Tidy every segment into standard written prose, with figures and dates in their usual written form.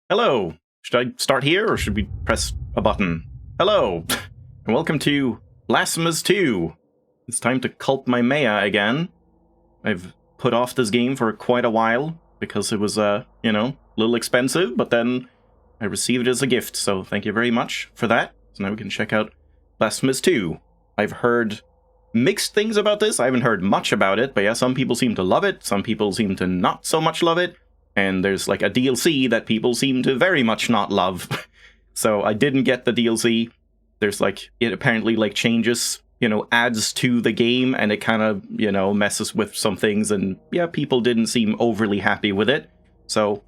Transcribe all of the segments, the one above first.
Hello! Should I start here, or should we press a button? Hello! And welcome to Blasphemous 2! It's time to cult my Maya again. I've put off this game for quite a while, because it was, a little expensive, but then I received it as a gift, so thank you very much for that. So now we can check out Blasphemous 2. I've heard mixed things about this. I haven't heard much about it, but yeah, some people seem to love it, some people seem to not so much love it. And there's like a DLC that people seem to very much not love. So I didn't get the DLC. There's like, it apparently like changes, adds to the game, and it kind of, messes with some things. And yeah, people didn't seem overly happy with it. So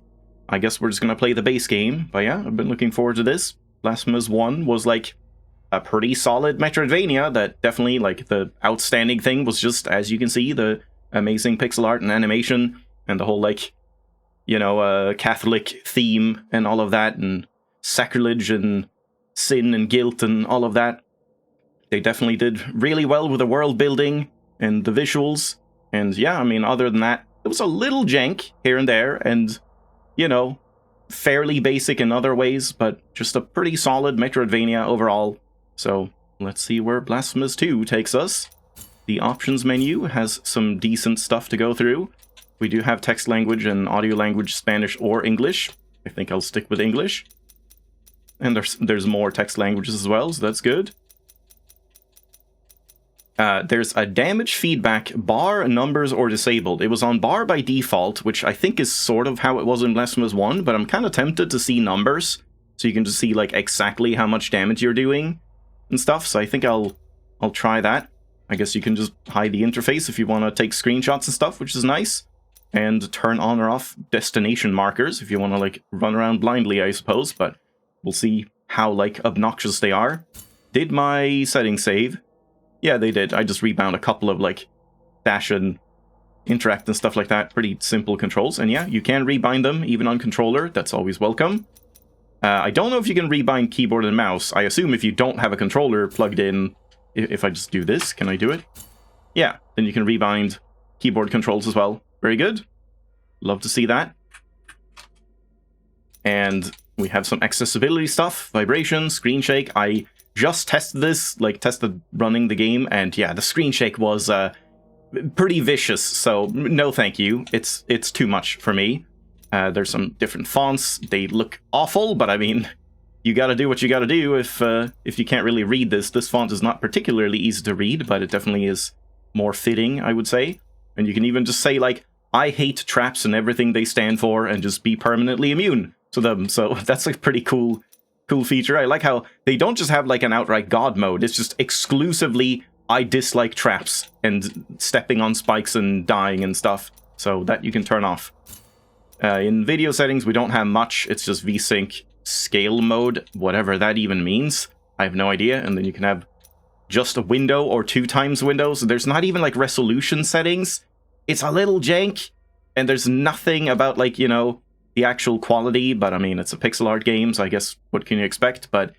I guess we're just going to play the base game. But yeah, I've been looking forward to this. Blasphemous 1 was like a pretty solid Metroidvania that definitely, like, the outstanding thing was just, as you can see, the amazing pixel art and animation and the whole, like, Catholic theme and all of that, and sacrilege and sin and guilt and all of that. They definitely did really well with the world building and the visuals. And yeah, I mean, other than that, it was a little jank here and there, and, fairly basic in other ways, but just a pretty solid Metroidvania overall. So let's see where Blasphemous 2 takes us. The options menu has some decent stuff to go through. We do have text language and audio language, Spanish or English. I think I'll stick with English. And there's more text languages as well, so that's good. There's a damage feedback, bar, numbers, or disabled. It was on bar by default, which I think is sort of how it was in Blasphemous 1, but I'm kind of tempted to see numbers, so you can just see like exactly how much damage you're doing and stuff, so I think I'll try that. I guess you can just hide the interface if you want to take screenshots and stuff, which is nice. And turn on or off destination markers if you want to, like, run around blindly, I suppose, but we'll see how, like, obnoxious they are. Did my settings save? Yeah, they did. I just rebound a couple of, like, dash and interact and stuff like that. Pretty simple controls. And yeah, you can rebind them, even on controller. That's always welcome. I don't know if you can rebind keyboard and mouse. I assume if you don't have a controller plugged in, if I just do this, can I do it? Yeah, then you can rebind keyboard controls as well. Very good. Love to see that. And we have some accessibility stuff, vibration, screen shake. I just tested this, like tested running the game, and yeah, the screen shake was pretty vicious, so no thank you. It's too much for me. There's some different fonts. They look awful, but I mean, you gotta do what you gotta do if you can't really read this. This font is not particularly easy to read, but it definitely is more fitting, I would say. And you can even just say, like, I hate traps and everything they stand for, and just be permanently immune to them. So that's a pretty cool feature. I like how they don't just have, like, an outright God mode. It's just exclusively, I dislike traps and stepping on spikes and dying and stuff. So that you can turn off. In video settings, we don't have much. It's just VSync scale mode, whatever that even means. I have no idea. And then you can have just a window or 2 times windows. There's not even, like, resolution settings. It's a little jank, and there's nothing about, like, the actual quality, but I mean, it's a pixel art game, so I guess what can you expect? But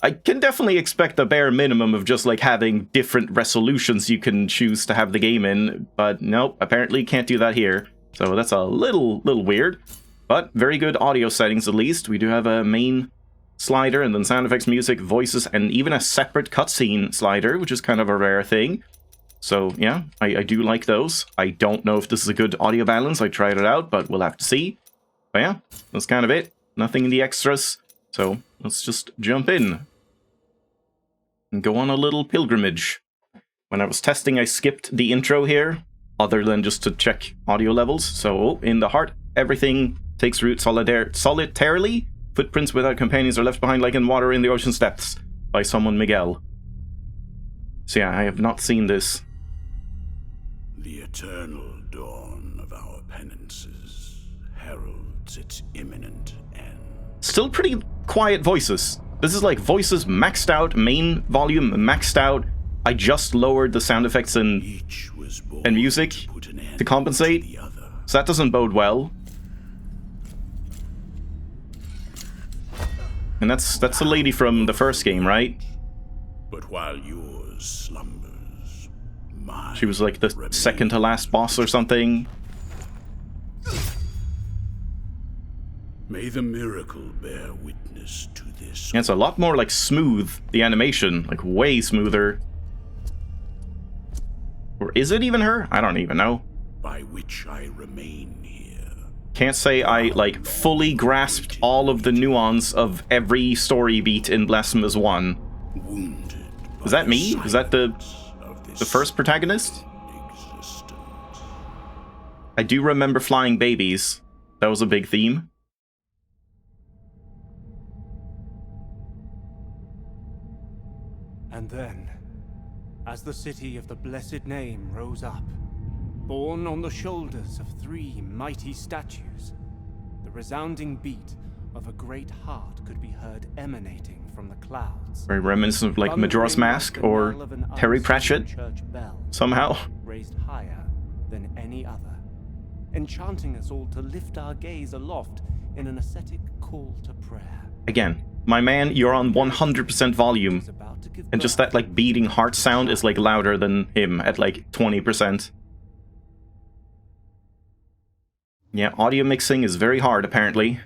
I can definitely expect the bare minimum of just, like, having different resolutions you can choose to have the game in, but nope, apparently can't do that here. So that's a little weird, but very good audio settings at least. We do have a main slider, and then sound effects, music, voices, and even a separate cutscene slider, which is kind of a rare thing. So yeah, I do like those. I don't know if this is a good audio balance. I tried it out, but we'll have to see. But yeah, that's kind of it. Nothing in the extras. So let's just jump in and go on a little pilgrimage. When I was testing, I skipped the intro here, other than just to check audio levels. So in the heart, everything takes root solitarily. Footprints without companions are left behind like in water in the ocean's depths by someone Miguel. So yeah, I have not seen this. The eternal dawn of our penances heralds its imminent end. Still pretty quiet voices. This is like voices maxed out, main volume maxed out. I just lowered the sound effects and music to compensate, so that doesn't bode well. And that's a lady from the first game, right? But while yours slumbers, mine She was like the remains. second to last boss or something. May the miracle bear witness to this. Yeah, it's a lot more like smooth, the animation, like way smoother. Or is it even her? I don't even know. By which I remain here. Can't say I like fully grasped all of the nuance of every story beat in Blasphemous 1. Wounded. Is that me? Is that the first protagonist? Existence. I do remember flying babies. That was a big theme. And then, as the city of the blessed name rose up, borne on the shoulders of 3 mighty statues, the resounding beat of a great heart could be heard emanating from the clouds. Very reminiscent of like Majora's Mask or Terry Pratchett church bell, somehow. raised higher than any other, enchanting us all to lift our gaze aloft in an ascetic call to prayer. Again, my man, you're on 100% volume. Was about to give And just birth that like beating heart sound is like louder than him at like 20%. Yeah, audio mixing is very hard apparently.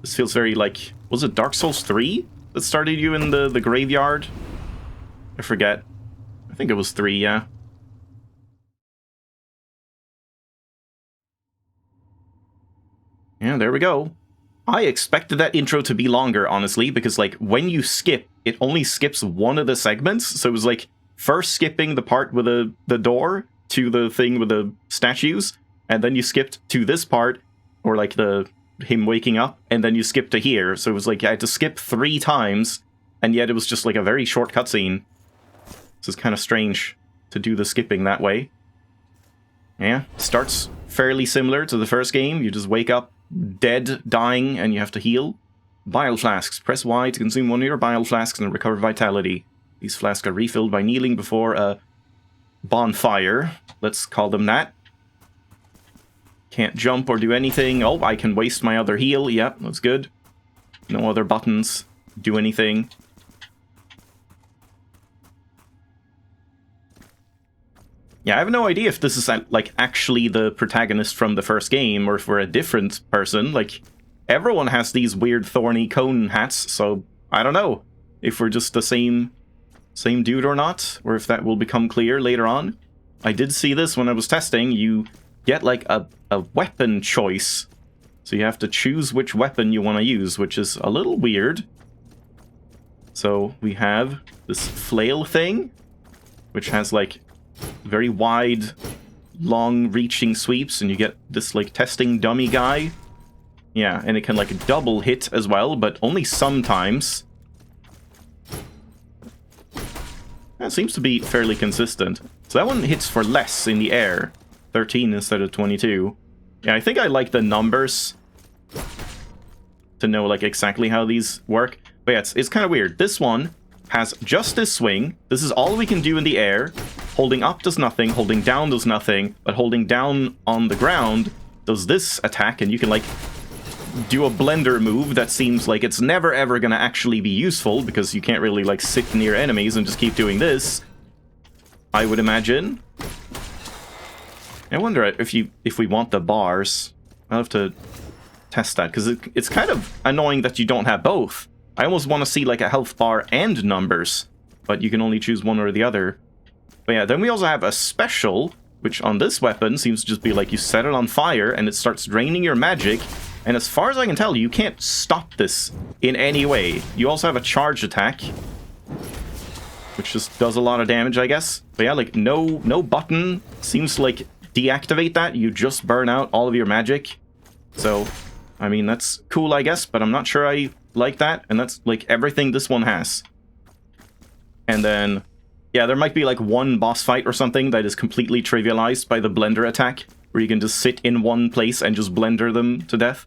This feels very like, was it Dark Souls 3 that started you in the graveyard? I forget. I think it was 3, yeah. Yeah, there we go. I expected that intro to be longer, honestly, because, like, when you skip, it only skips one of the segments, so it was, like, first skipping the part with the door to the thing with the statues, and then you skipped to this part, or, like, him waking up, and then you skipped to here, so it was, like, I had to skip 3 times, and yet it was just, like, a very short cutscene. This is kind of strange to do the skipping that way. Yeah, starts fairly similar to the first game, you just wake up dead, dying, and you have to heal. Bile flasks. Press Y to consume one of your bile flasks and recover vitality. These flasks are refilled by kneeling before a bonfire. Let's call them that. Can't jump or do anything. Oh, I can waste my other heal. Yep, that's good. No other buttons. Do anything. Yeah, I have no idea if this is, like, actually the protagonist from the first game, or if we're a different person. Like, everyone has these weird thorny cone hats, so I don't know if we're just the same dude or not, or if that will become clear later on. I did see this when I was testing. You get, like, a weapon choice, so you have to choose which weapon you want to use, which is a little weird. So we have this flail thing, which has, like, very wide, long-reaching sweeps, and you get this, like, testing dummy guy. Yeah, and it can, like, double hit as well, but only sometimes. That seems to be fairly consistent. So that one hits for less in the air. 13 instead of 22. Yeah, I think I like the numbers to know, like, exactly how these work. But yeah, it's kind of weird. This one has just this swing. This is all we can do in the air. Holding up does nothing, holding down does nothing, but holding down on the ground does this attack, and you can, like, do a blender move that seems like it's never ever gonna actually be useful, because you can't really, like, sit near enemies and just keep doing this, I would imagine. I wonder if we want the bars. I'll have to test that, because it's kind of annoying that you don't have both. I almost want to see, like, a health bar and numbers, but you can only choose one or the other. But yeah, then we also have a special, which on this weapon seems to just be like you set it on fire and it starts draining your magic. And as far as I can tell, you can't stop this in any way. You also have a charge attack, which just does a lot of damage, I guess. But yeah, like, no button seems to, like, deactivate that. You just burn out all of your magic. So, I mean, that's cool, I guess, but I'm not sure I like that. And that's, like, everything this one has. And then, yeah, there might be, like, one boss fight or something that is completely trivialized by the blender attack, where you can just sit in one place and just blender them to death.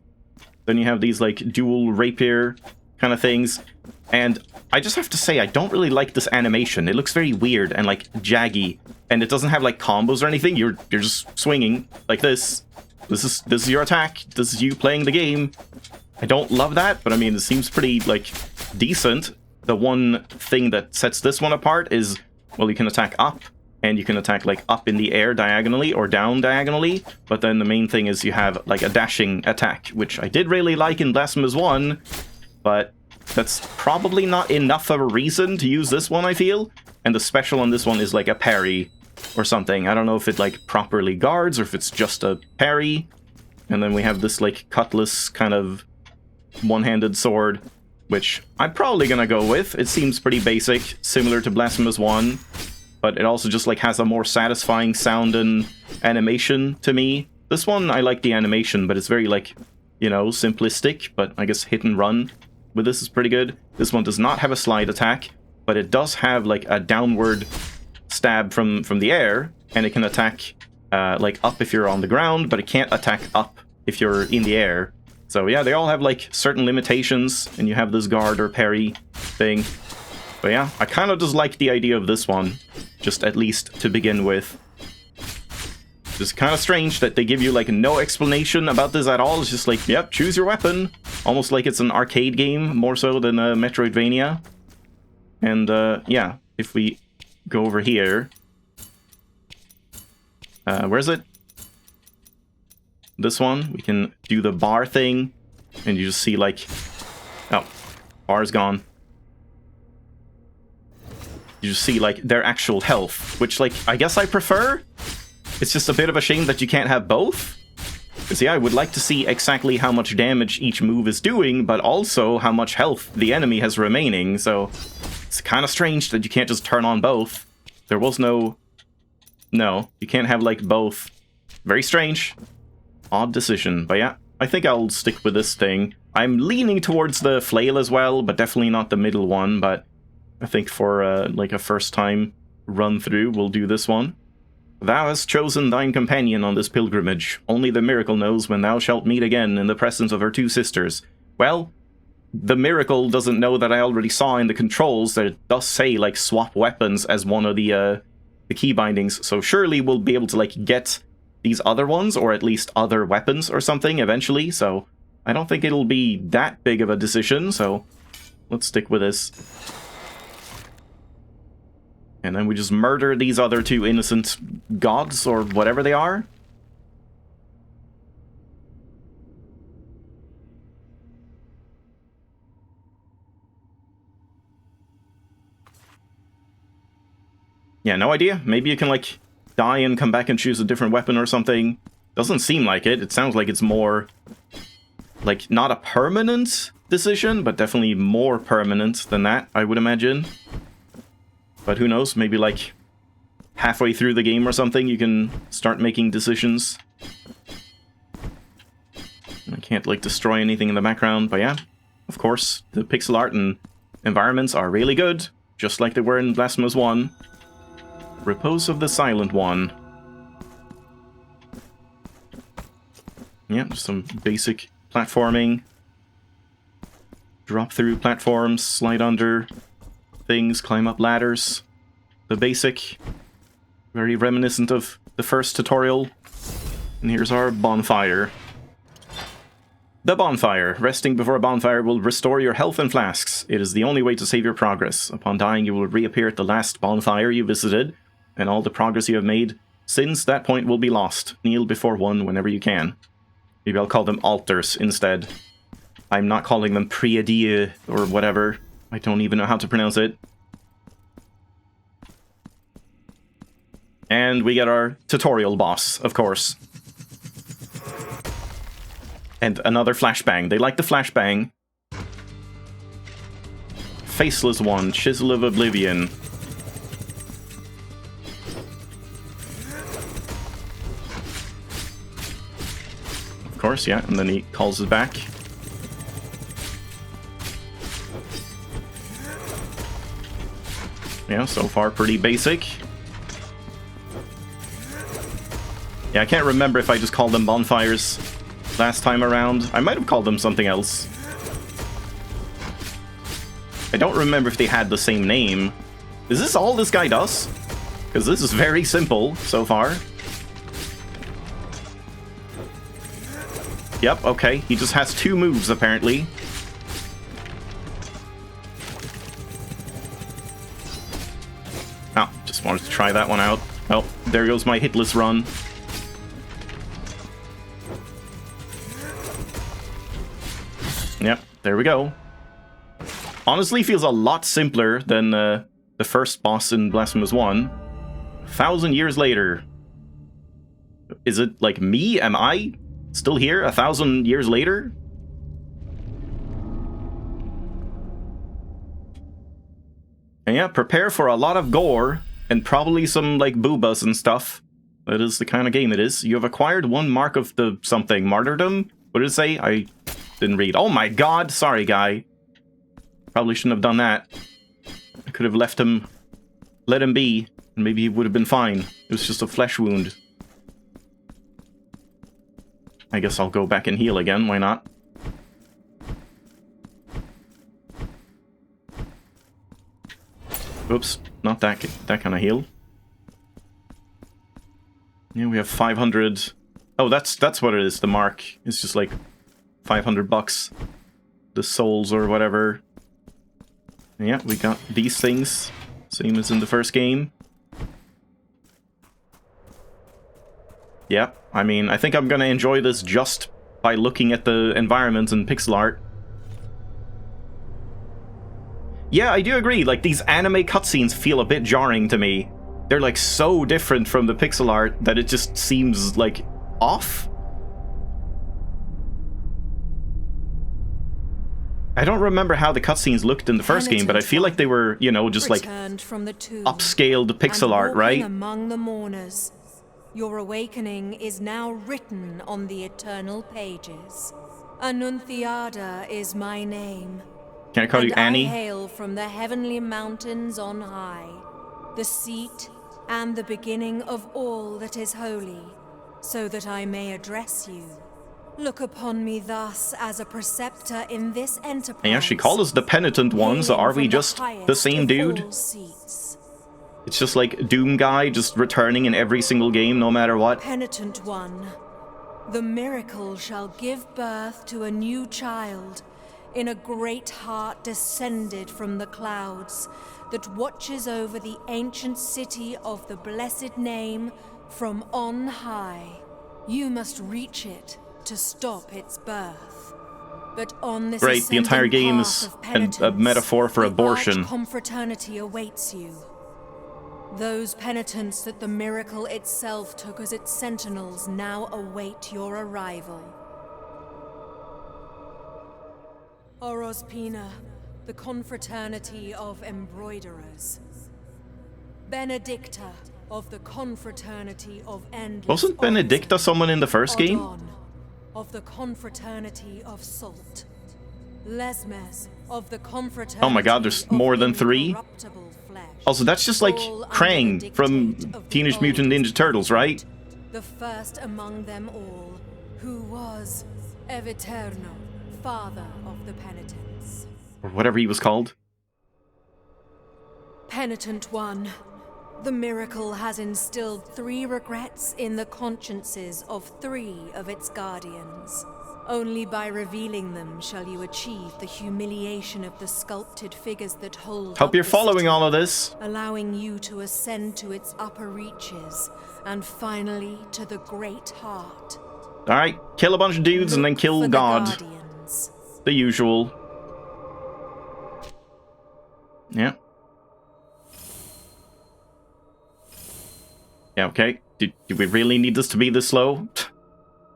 Then you have these, like, dual rapier kind of things. And I just have to say, I don't really like this animation. It looks very weird and, like, jaggy. And it doesn't have, like, combos or anything. You're just swinging like this. This is your attack. This is you playing the game. I don't love that, but I mean, it seems pretty, like, decent. The one thing that sets this one apart is, well, you can attack up, and you can attack, like, up in the air diagonally or down diagonally, but then the main thing is you have, like, a dashing attack, which I did really like in Blasphemous 1, but that's probably not enough of a reason to use this one, I feel. And the special on this one is, like, a parry or something. I don't know if it, like, properly guards or if it's just a parry. And then we have this, like, cutlass kind of one-handed sword, which I'm probably gonna go with. It seems pretty basic, similar to Blasphemous 1, but it also just, like, has a more satisfying sound and animation to me. This one, I like the animation, but it's very, like, you know, simplistic, but I guess hit and run with this is pretty good. This one does not have a slide attack, but it does have, like, a downward stab from the air, and it can attack, like, up if you're on the ground, but it can't attack up if you're in the air. So yeah, they all have, like, certain limitations, and you have this guard or parry thing. But yeah, I kind of just like the idea of this one, just at least to begin with. It's kind of strange that they give you, like, no explanation about this at all. It's just like, yep, choose your weapon. Almost like it's an arcade game, more so than a Metroidvania. And yeah, if we go over here... where is it? This one, we can do the bar thing, and you just see, like, oh, bar's gone. You just see, like, their actual health, which, like, I guess I prefer. It's just a bit of a shame that you can't have both. Because, yeah, I would like to see exactly how much damage each move is doing, but also how much health the enemy has remaining, so it's kind of strange that you can't just turn on both. There was no, you can't have, like, both. Very strange. Odd decision, but yeah, I think I'll stick with this thing. I'm leaning towards the flail as well, but definitely not the middle one, but I think for, like, a first-time run-through, we'll do this one. Thou hast chosen thine companion on this pilgrimage. Only the miracle knows when thou shalt meet again in the presence of her two sisters. Well, the miracle doesn't know that I already saw in the controls that it does say, like, swap weapons as one of the key bindings, so surely we'll be able to, like, get these other ones, or at least other weapons or something eventually, so I don't think it'll be that big of a decision, so let's stick with this. And then we just murder these other two innocent gods, or whatever they are. Yeah, no idea. Maybe you can, like, die and come back and choose a different weapon or something. Doesn't seem like it. It sounds like it's more, like, not a permanent decision, but definitely more permanent than that, I would imagine. But who knows, maybe, like, halfway through the game or something, you can start making decisions. I can't, like, destroy anything in the background, but yeah, of course, the pixel art and environments are really good, just like they were in Blasphemous 1. Repose of the Silent One. Yeah, just some basic platforming. Drop through platforms, slide under things, climb up ladders. The basic. Very reminiscent of the first tutorial. And here's our bonfire. The bonfire. Resting before a bonfire will restore your health and flasks. It is the only way to save your progress. Upon dying, you will reappear at the last bonfire you visited, and all the progress you have made since that point will be lost. Kneel before one whenever you can. Maybe I'll call them altars instead. I'm not calling them priadier or whatever. I don't even know how to pronounce it. And we get our tutorial boss, of course. And another flashbang. They like the flashbang. Faceless One, Chisel of Oblivion. Of course, yeah, and then he calls us back. Yeah, so far pretty basic. Yeah, I can't remember if I just called them bonfires last time around. I might have called them something else. I don't remember if they had the same name. Is this all this guy does? Because this is very simple so far. Yep, okay. He just has 2 moves, apparently. Oh, just wanted to try that one out. Oh, there goes my hitless run. Yep, there we go. Honestly, feels a lot simpler than the first boss in Blasphemous 1. 1,000 years later. Is it like me? Am I still here 1,000 years later? And yeah, prepare for a lot of gore and probably some like boobas and stuff. That is the kind of game it is. You have acquired 1 mark of the something. Martyrdom? What did it say? I didn't read. Oh my god! Sorry, guy. Probably shouldn't have done that. I could have left him... let him be, and maybe he would have been fine. It was just a flesh wound. I guess I'll go back and heal again, why not? Oops, not that kind of heal. Yeah, we have 500... Oh, that's what it is, the mark. It's just like 500 bucks. The souls or whatever. Yeah, we got these things. Same as in the first game. Yeah, I mean, I think I'm gonna enjoy this just by looking at the environment and pixel art. Yeah, I do agree, like, these anime cutscenes feel a bit jarring to me. They're, like, so different from the pixel art that it just seems, like, off? I don't remember how the cutscenes looked in the first game, but I feel like they were, you know, just, like, upscaled pixel art, right? Among the mourners. Your awakening is now written on the eternal pages. Annunciada is my name. Can I call you Annie? I hail from the heavenly mountains on high, the seat and the beginning of all that is holy, so that I may address you. Look upon me thus as a preceptor in this enterprise. And yeah, she called us the penitent ones. Are we just the same dude? It's just like Doom Guy just returning in every single game, no matter what. Penitent one, the miracle shall give birth to a new child in a great heart descended from the clouds that watches over the ancient city of the blessed name from on high. You must reach it to stop its birth. But on this Great, the entire game is a metaphor for abortion. Confraternity awaits you. Those penitents that the miracle itself took as its sentinels now await your arrival. Orospina, the confraternity of embroiderers. Benedicta of the confraternity of endless. Wasn't Benedicta someone in the first game? Of the confraternity of salt. Lesmes of the confraternity. Oh my god, there's more than 3? Also, that's just like Krang from Teenage Mutant Ninja Turtles, right? The first among them all, who was Eviterno, father of the penitents. Or whatever he was called. Penitent one, the miracle has instilled 3 regrets in the consciences of 3 of its guardians. Only by revealing them shall you achieve the humiliation of the sculpted figures that hold. Hope you're following all of this. Allowing you to ascend to its upper reaches, and finally to the great heart. Alright, kill a bunch of dudes and then kill God. The usual. Yeah. Yeah, okay. Do we really need this to be this slow?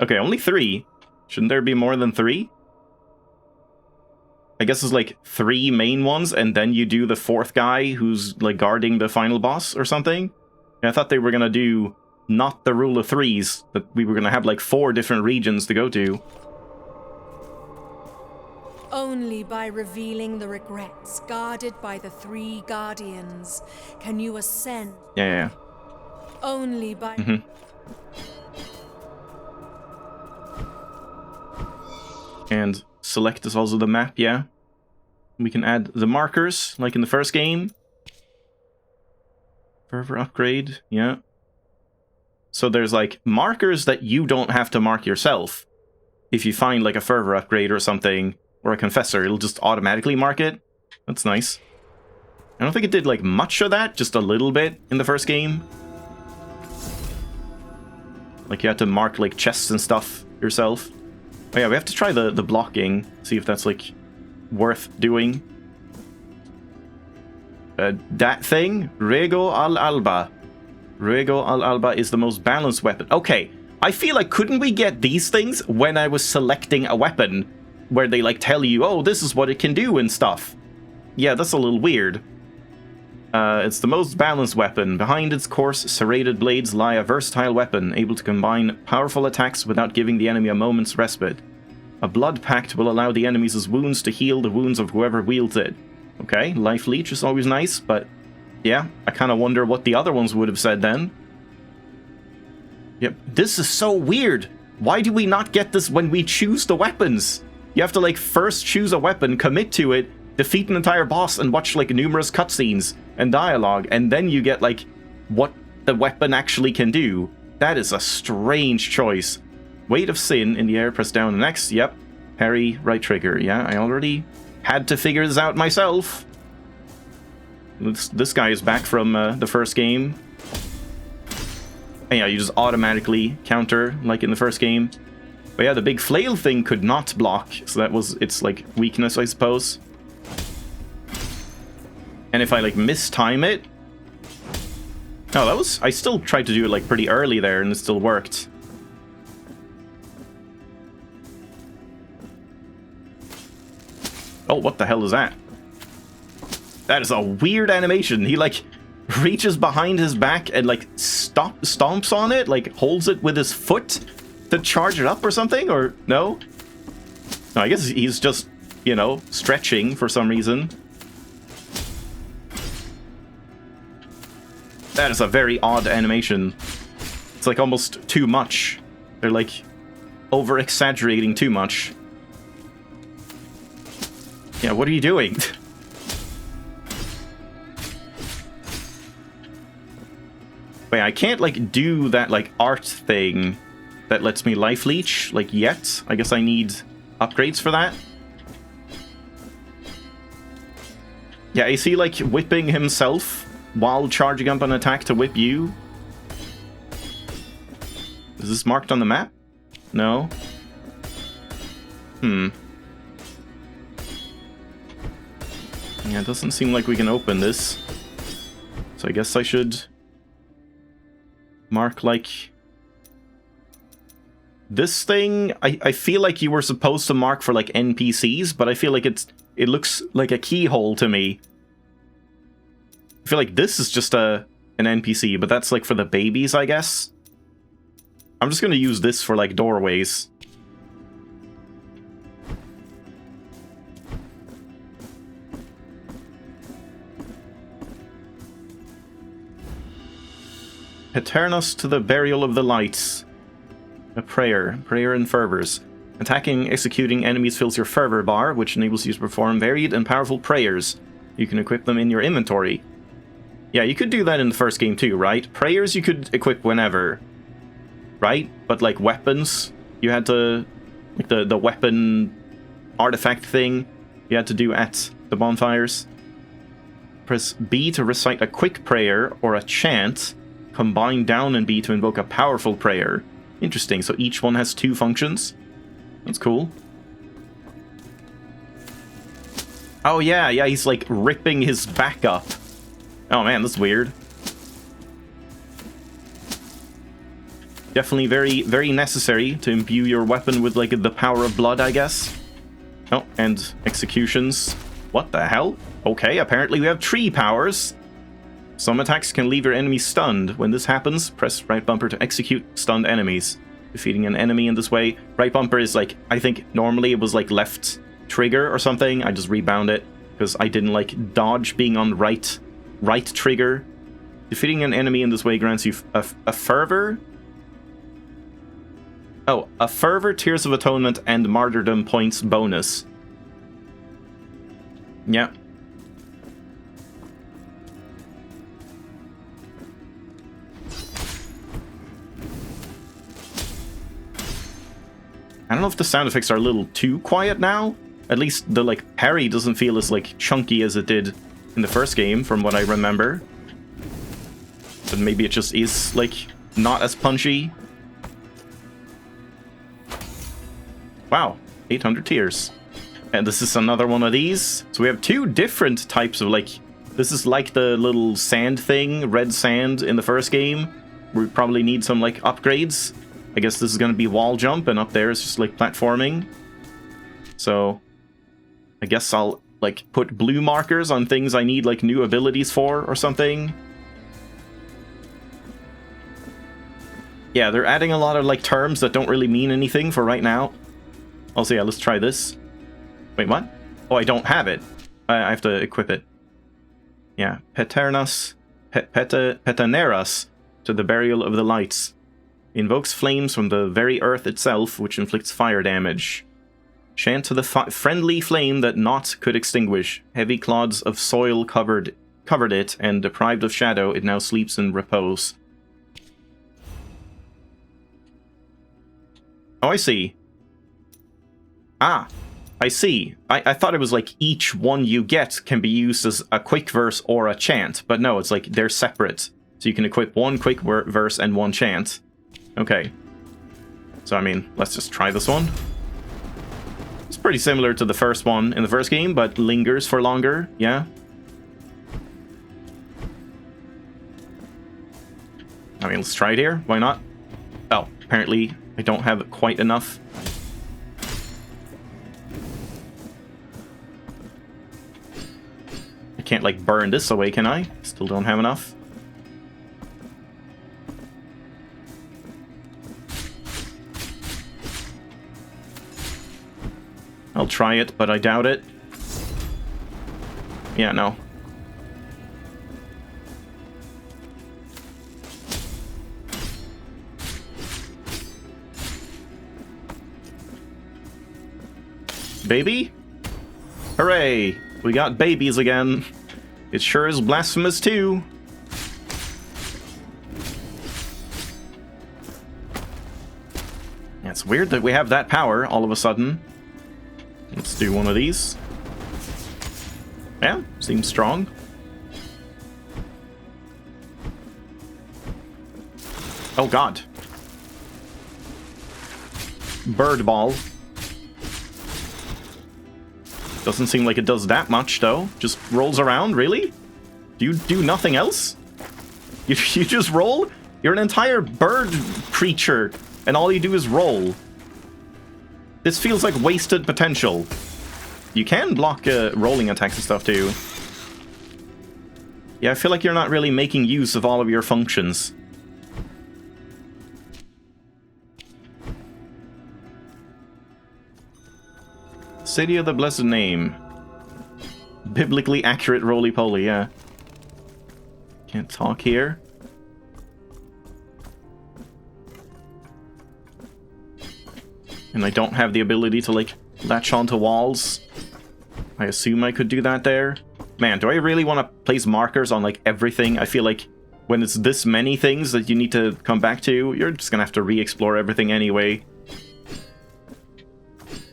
Okay, only 3. Shouldn't there be more than 3? I guess it's like 3 main ones, and then you do the 4th guy who's like guarding the final boss or something. And I thought they were gonna do not the rule of 3s, that we were gonna have like 4 different regions to go to. Only by revealing the regrets guarded by the 3 guardians can you ascend. Yeah. Only by... And select is also the map, yeah. We can add the markers, like in the first game. Further upgrade, yeah. So there's like markers that you don't have to mark yourself. if you find like a fervor upgrade or something, or a confessor, it'll just automatically mark it. That's nice. I don't think it did like much of that, just a little bit in the first game. Like you had to mark like chests and stuff yourself. Oh yeah, we have to try the blocking, see if that's like worth doing. That thing, Rego al Alba. Rego al Alba is the most balanced weapon. Okay, I feel like couldn't we get these things when I was selecting a weapon, where they like tell you, oh, this is what it can do and stuff. Yeah, that's a little weird. It's the most balanced weapon. Behind its coarse, serrated blades lie a versatile weapon, able to combine powerful attacks without giving the enemy a moment's respite. A blood pact will allow the enemy's wounds to heal the wounds of whoever wields it. Okay, life leech is always nice, but yeah, I kind of wonder what the other ones would have said then. Yep, this is so weird. Why do we not get this when we choose the weapons? You have to like first choose a weapon, commit to it, defeat an entire boss, and watch like numerous cutscenes and dialogue, and then you get like what the weapon actually can do. That is a strange choice. Weight of Sin in the air, press down and X. Yep. Parry, right trigger. Yeah, I already had to figure this out myself. This guy is back from the first game. And yeah, you just automatically counter like in the first game. But yeah, the big flail thing could not block, so that was its like weakness, I suppose. And if I like mistime it... Oh, that was... I still tried to do it like pretty early there and it still worked. Oh, what the hell is that? That is a weird animation. He like reaches behind his back and like stomps on it, like holds it with his foot to charge it up or something, or no? No, I guess he's just, you know, stretching for some reason. That is a very odd animation. It's like almost too much. They're like over-exaggerating too much. Yeah, what are you doing? Wait, I can't like do that like art thing that lets me life leech like yet. I guess I need upgrades for that. Yeah, is he like whipping himself while charging up an attack to whip you? Is this marked on the map? No. Yeah, it doesn't seem like we can open this. So I guess I should mark like this thing. I feel like you were supposed to mark for like NPCs, but I feel like it looks like a keyhole to me. I feel like this is just an NPC, but that's like for the babies, I guess. I'm just gonna use this for like doorways. Eternus to the Burial of the Lights. A prayer. Prayer and fervors. Attacking, executing enemies fills your fervor bar, which enables you to perform varied and powerful prayers. You can equip them in your inventory. Yeah, you could do that in the first game too, right? Prayers you could equip whenever. Right? But like weapons, you had to... Like the weapon artifact thing, you had to do at the bonfires. Press B to recite a quick prayer or a chant. Combine down and B to invoke a powerful prayer. Interesting, so each one has two functions. That's cool. Oh yeah, he's like ripping his back up. Oh man, that's weird. Definitely very, very necessary to imbue your weapon with like the power of blood, I guess. Oh, and executions. What the hell? Okay, apparently we have tree powers. Some attacks can leave your enemy stunned. When this happens, press right bumper to execute stunned enemies. Defeating an enemy in this way. Right bumper is like, I think normally it was like left trigger or something. I just rebound it because I didn't like dodge being on right trigger. Defeating an enemy in this way grants you a fervor. Oh, a fervor, Tears of Atonement, and martyrdom points bonus. Yeah. I don't know if the sound effects are a little too quiet now. At least the, like, parry doesn't feel as, like, chunky as it did in the first game, from what I remember. But maybe it just is, like, not as punchy. Wow, 800 tears. And this is another one of these. So we have two different types of, like... This is like the little sand thing, red sand in the first game. We probably need some, like, upgrades. I guess this is going to be wall jump, and up there is just, like, platforming. So, I guess I'll, like, put blue markers on things I need, like, new abilities for or something. Yeah, they're adding a lot of, like, terms that don't really mean anything for right now. Also, yeah, let's try this. Wait, what? Oh, I don't have it. I have to equip it. Yeah, Peternas... Petaneras to the Burial of the Lights. Invokes flames from the very earth itself, which inflicts fire damage. Chant to the friendly flame that naught could extinguish. Heavy clods of soil covered it, and deprived of shadow, it now sleeps in repose. Oh, I see. Ah, I see. I thought it was like each one you get can be used as a quick verse or a chant, but no, it's like they're separate. So you can equip one quick verse and one chant. Okay. So, I mean, let's just try this one. It's pretty similar to the first one in the first game, but lingers for longer, yeah. I mean, let's try it here. Why not? Oh, apparently I don't have quite enough. I can't, like, burn this away, can I? Still don't have enough. I'll try it, but I doubt it. Yeah, no. Baby? Hooray! We got babies again. It sure is blasphemous too. Yeah, it's weird that we have that power all of a sudden. Let's do one of these. Yeah, seems strong. Oh god. Bird ball. Doesn't seem like it does that much, though. Just rolls around, really? Do you do nothing else? You just roll? You're an entire bird creature, and all you do is roll. This feels like wasted potential. You can block rolling attacks and stuff, too. Yeah, I feel like you're not really making use of all of your functions. City of the Blessed Name. Biblically accurate roly-poly, yeah. Can't talk here. And I don't have the ability to, like, latch onto walls. I assume I could do that there. Man, do I really want to place markers on, like, everything? I feel like when it's this many things that you need to come back to, you're just gonna have to re-explore everything anyway.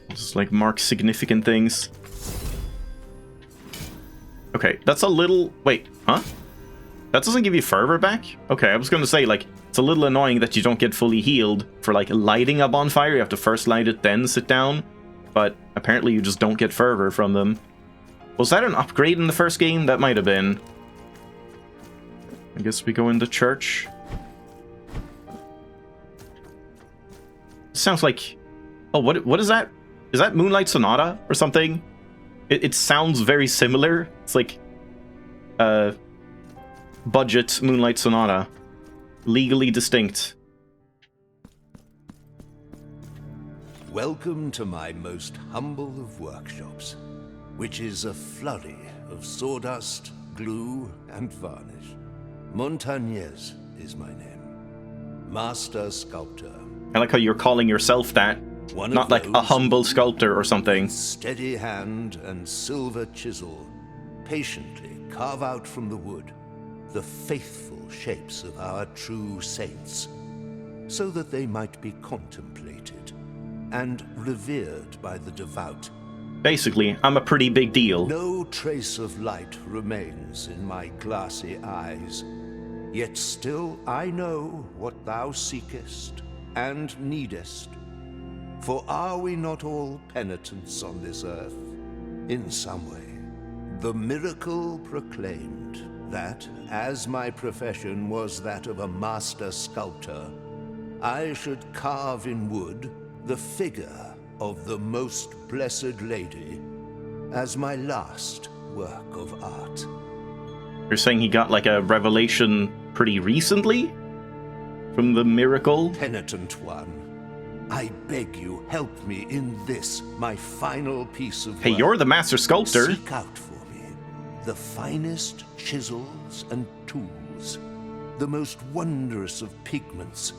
Just, like, mark significant things. Okay, that's a little... Wait, huh? That doesn't give you fervor back? Okay, I was gonna say, like, it's a little annoying that you don't get fully healed for, like, lighting a bonfire. You have to first light it, then sit down. But apparently you just don't get fervor from them. Was that an upgrade in the first game? That might have been. I guess we go into church. Sounds like... Oh, what is that? Is that Moonlight Sonata or something? It sounds very similar. It's like... budget Moonlight Sonata. Legally distinct. Welcome to my most humble of workshops, which is a flurry of sawdust, glue, and varnish. Montagnez is my name. Master sculptor. I like how you're calling yourself that. Not like a humble sculptor or something. Steady hand and silver chisel patiently carve out from the wood the faithful shapes of our true saints, so that they might be contemplated and revered by the devout. Basically, I'm a pretty big deal. No trace of light remains in my glassy eyes, yet still I know what thou seekest and needest. For are we not all penitents on this earth, in some way? The miracle proclaimed that, as my profession was that of a master sculptor, I should carve in wood the figure of the Most Blessed Lady as my last work of art. You're saying he got like a revelation pretty recently? From the miracle? Penitent one, I beg you, help me in this, my final piece of Hey, work. you're the master sculptor. Seek out for me the finest chisels and tools, the most wondrous of pigments,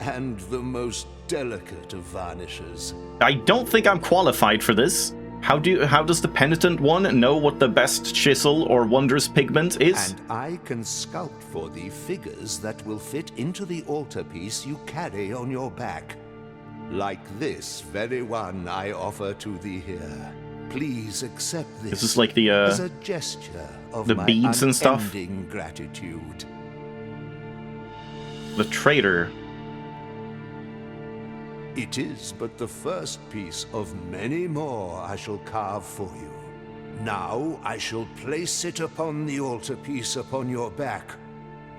and the most delicate of varnishes. I don't think I'm qualified for this. How does the penitent one know what the best chisel or wondrous pigment is? And I can sculpt for thee figures that will fit into the altarpiece you carry on your back. Like this very one I offer to thee here. Please accept this. This is like the as a gesture of the my beads and stuff? unending gratitude. The traitor. It is but the first piece of many more I shall carve for you. Now I shall place it upon the altarpiece upon your back,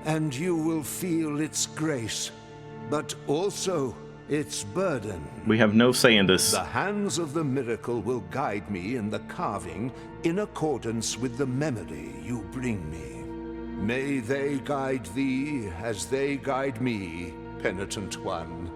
and you will feel its grace, but also its burden. We have no say in this. The hands of the miracle will guide me in the carving in accordance with the memory you bring me. May they guide thee as they guide me, penitent one.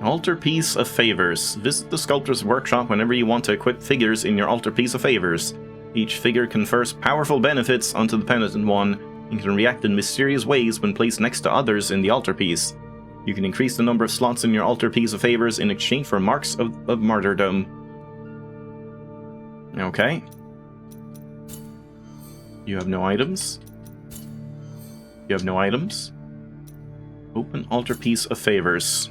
Altarpiece of Favors. Visit the sculptor's workshop whenever you want to equip figures in your Altarpiece of Favors. Each figure confers powerful benefits onto the penitent one and can react in mysterious ways when placed next to others in the altarpiece. You can increase the number of slots in your Altarpiece of Favors in exchange for marks of martyrdom. Okay. You have no items. You have no items. Open Altarpiece of Favors.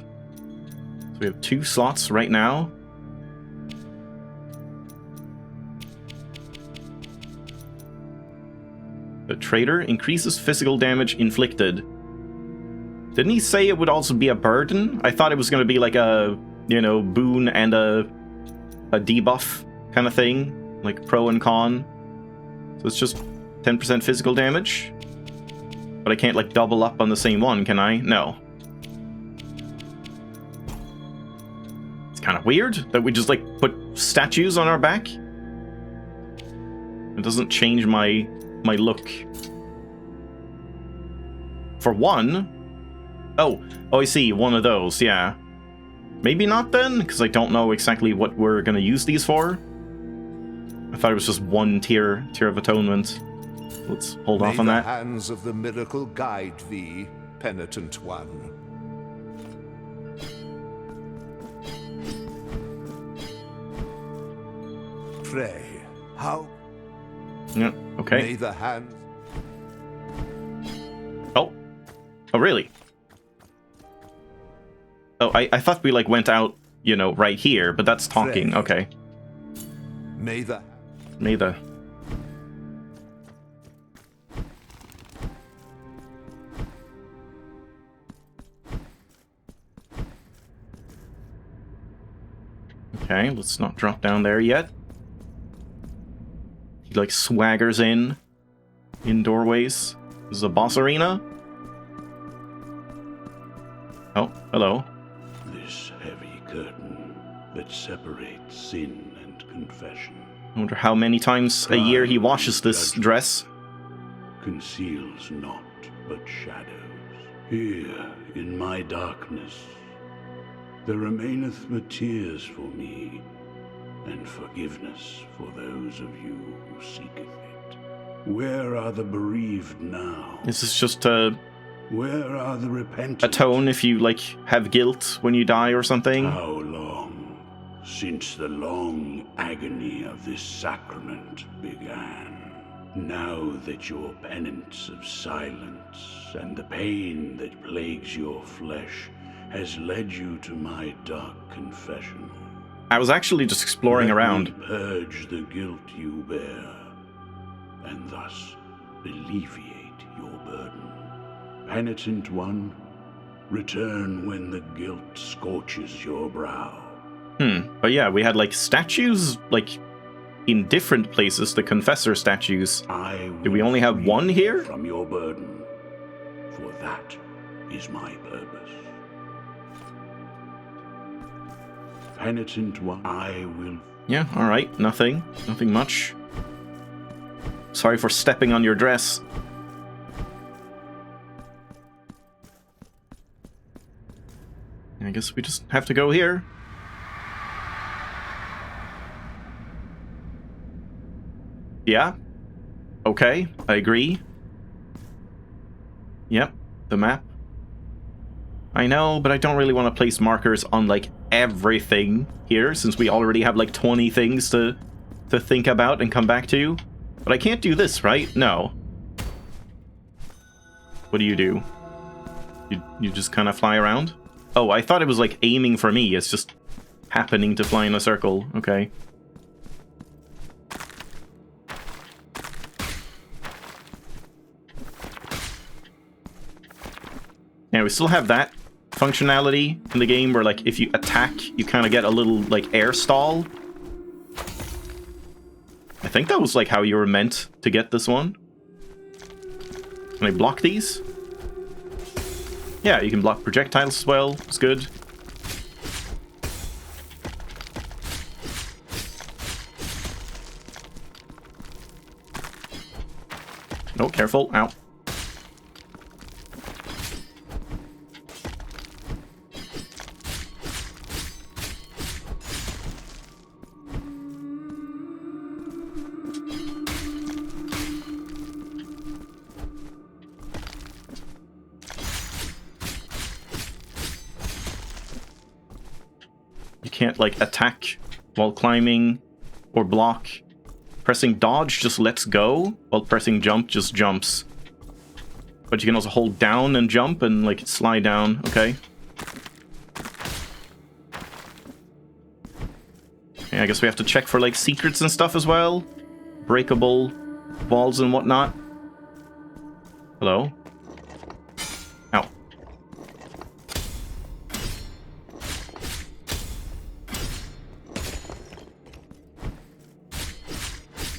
So we have 2 slots right now. The traitor increases physical damage inflicted. Didn't he say it would also be a burden? I thought it was going to be like a, you know, boon and a debuff kind of thing. Like pro and con. So it's just 10% physical damage. But I can't like double up on the same one, can I? No. Kind of weird that we just like put statues on our back. It doesn't change my look. For one, oh I see, one of those, yeah. Maybe not then, because I don't know exactly what we're gonna use these for. I thought it was just one tier of atonement. Let's hold off on that. May the hands of the miracle guide thee, penitent one. Pray, how Yeah, okay. may the hands... Oh, really? Oh, I thought we like went out, you know, right here, but that's talking. Pray. Okay. May the... Okay, let's not drop down there yet. He like swaggers in doorways. This is a boss arena. Oh, hello. This heavy curtain that separates sin and confession I wonder how many times a year he washes this dress. conceals naught but shadows. Here, in my darkness, there remaineth but tears for me, and forgiveness for those of you who seeketh it. Where are the bereaved now? This is just to Where are the repentant? atone if you like have guilt when you die or something. How long since the long agony of this sacrament began? Now that your penance of silence and the pain that plagues your flesh has led you to my dark confessional. I was actually just exploring around. Let me purge the guilt you bear, and thus alleviate your burden. Penitent one, return when the guilt scorches your brow. But yeah, we had like statues, like in different places, the confessor statues. Do we only have one here? From your burden, for that is my purpose. Penitent one, I will... Yeah, alright, nothing much. Sorry for stepping on your dress. I guess we just have to go here. Yeah. Okay, I agree. Yep, the map. I know, but I don't really want to place markers on, like, everything here, since we already have, like, 20 things to think about and come back to. But I can't do this, right? No. What do? You just kind of fly around? Oh, I thought it was, like, aiming for me. It's just happening to fly in a circle. Okay. Yeah, we still have that functionality in the game where, like, if you attack, you kind of get a little, like, air stall. I think that was, like, how you were meant to get this one. Can I block these? Yeah, you can block projectiles as well. It's good. No, careful. Ow. Can't, like, attack while climbing or block. Pressing dodge just lets go, while pressing jump just jumps. But you can also hold down and jump and, like, slide down. Okay. Yeah, I guess we have to check for, like, secrets and stuff as well. Breakable walls and whatnot. Hello? Ow.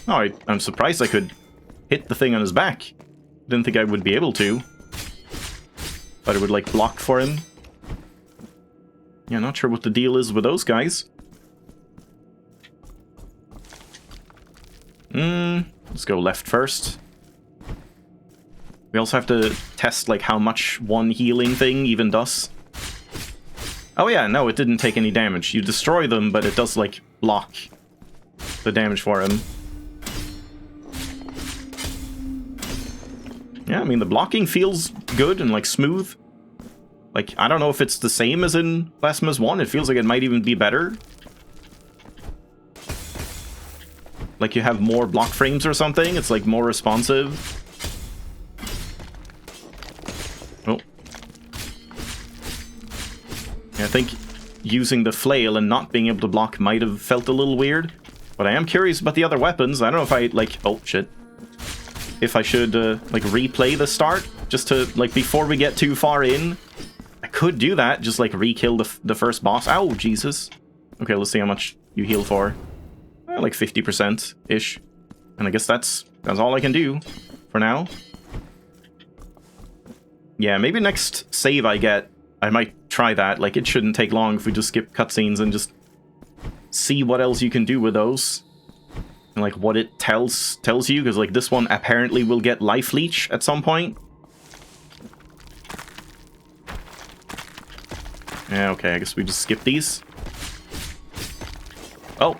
Oh, I'm surprised I could hit the thing on his back. Didn't think I would be able to. But it would, like, block for him. Yeah, not sure what the deal is with those guys. Let's go left first. We also have to test, like, how much one healing thing even does. Oh yeah, no, it didn't take any damage. You destroy them, but it does, like, block the damage for him. Yeah, I mean, the blocking feels good and, like, smooth. Like, I don't know if it's the same as in Blasphemous 1. It feels like it might even be better. Like, you have more block frames or something. It's, like, more responsive. Oh. Yeah, I think using the flail and not being able to block might have felt a little weird. But I am curious about the other weapons. I don't know if I, like... Oh, shit. If I should, like, replay the start, just to, like, before we get too far in. I could do that, just, like, re-kill the first boss. Ow, Jesus. Okay, let's see how much you heal for. Like 50%-ish. And I guess that's all I can do for now. Yeah, maybe next save I get, I might try that. Like, it shouldn't take long if we just skip cutscenes and just see what else you can do with those. And, like, what it tells you, because, like, this one apparently will get life leech at some point. Yeah, okay, I guess we just skip these. Oh,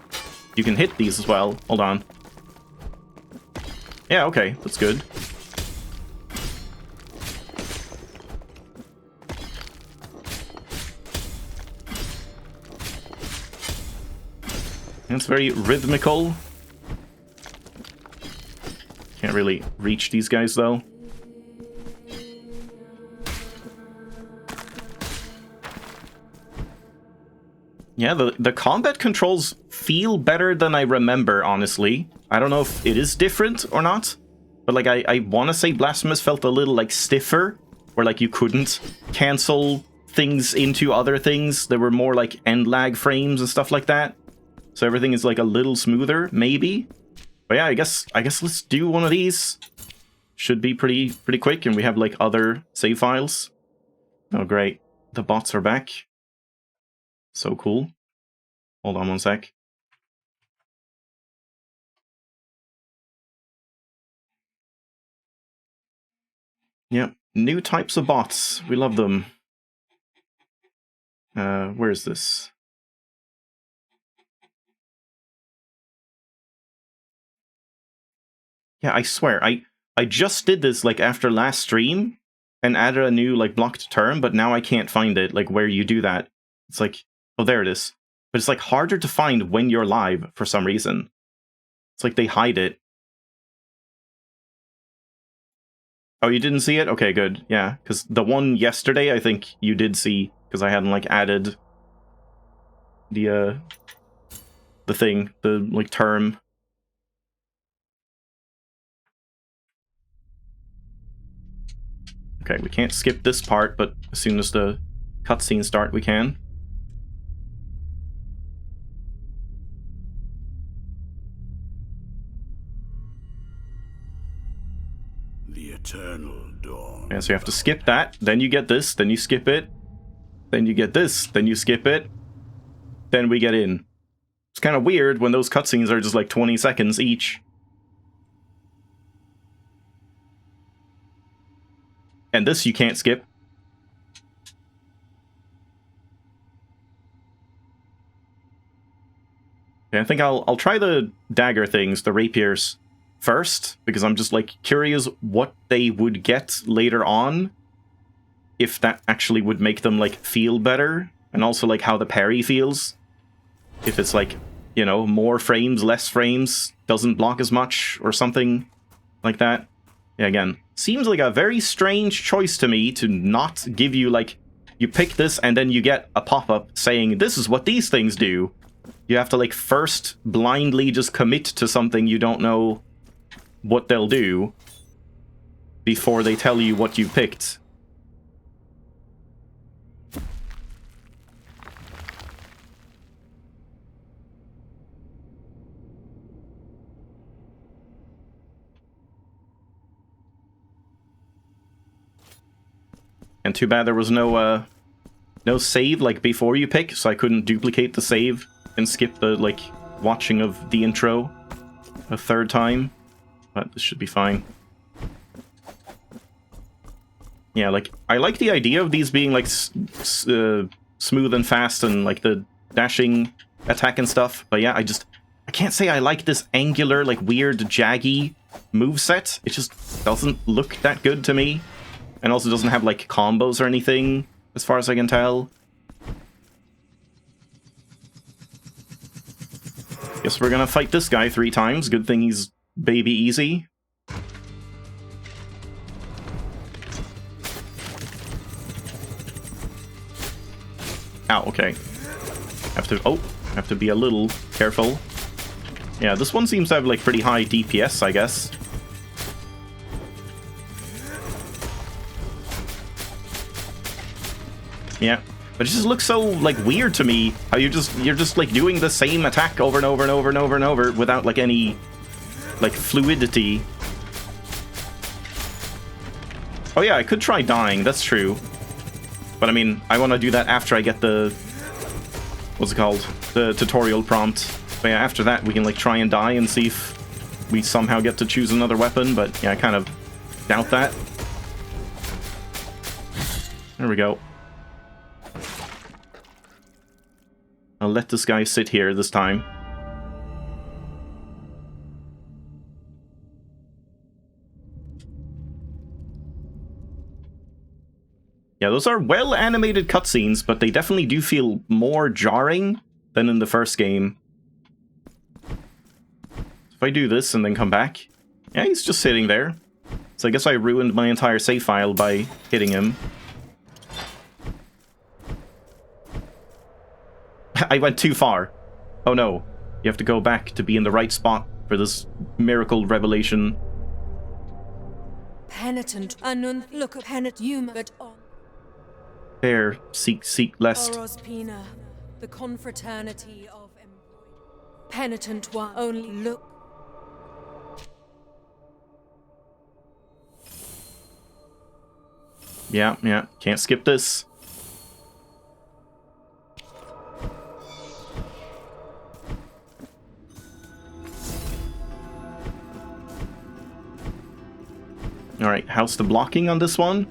you can hit these as well. Hold on. Yeah, okay, that's good. It's very rhythmical. Can't really reach these guys, though. Yeah, the combat controls feel better than I remember, honestly. I don't know if it is different or not, but like I want to say Blasphemous felt a little like stiffer, where like you couldn't cancel things into other things. There were more like end lag frames and stuff like that. So everything is like a little smoother, maybe. But yeah, I guess let's do one of these. Should be pretty quick, and we have like other save files. Oh great, the bots are back. So cool. Hold on one sec. Yep, new types of bots. We love them. Where is this? Yeah, I swear, I just did this like after last stream and added a new like blocked term, but now I can't find it, like where you do that. It's like, oh, there it is. But it's like harder to find when you're live for some reason. It's like they hide it. Oh, you didn't see it? Okay, good. Yeah, because the one yesterday I think you did see, because I hadn't like added the thing, the like term. Okay, we can't skip this part, but as soon as the cutscenes start, we can. The eternal dawn. Yeah, so you have to skip that, then you get this, then you skip it, then you get this, then you skip it, then we get in. It's kind of weird when those cutscenes are just like 20 seconds each. And this you can't skip. Okay, I think I'll try the dagger things, the rapiers, first, because I'm just like curious what they would get later on, if that actually would make them like feel better, and also like how the parry feels. If it's like, you know, more frames, less frames, doesn't block as much, or something like that. Yeah, again, seems like a very strange choice to me to not give you, like, you pick this and then you get a pop-up saying, this is what these things do. You have to, like, first blindly just commit to something you don't know what they'll do before they tell you what you picked. And too bad there was no save, like, before you pick, so I couldn't duplicate the save and skip the, like, watching of the intro a third time. But this should be fine. Yeah, like, I like the idea of these being, like, smooth and fast and, like, the dashing attack and stuff. But yeah, I can't say I like this angular, like, weird, jaggy moveset. It just doesn't look that good to me. And also doesn't have, like, combos or anything, as far as I can tell. Guess we're gonna fight this guy 3 times. Good thing he's baby easy. Ow, okay. Have to be a little careful. Yeah, this one seems to have, like, pretty high DPS, I guess. Yeah, but it just looks so, like, weird to me how you're just like doing the same attack over and over and over and over and over without, like, any, like, fluidity. Oh yeah, I could try dying, that's true. But I mean, I want to do that after I get the, what's it called, the tutorial prompt. But yeah, after that we can, like, try and die and see if we somehow get to choose another weapon, but yeah, I kind of doubt that. There we go. I'll let this guy sit here this time. Yeah, those are well-animated cutscenes, but they definitely do feel more jarring than in the first game. If I do this and then come back... Yeah, he's just sitting there. So I guess I ruined my entire save file by hitting him. I went too far. Oh no. You have to go back to be in the right spot for this miracle revelation. Penitent, Anun, look, penitent, you, but on. There, seek lest. Orospina, the confraternity of penitent one, only look. Yeah, can't skip this. Alright, how's the blocking on this one?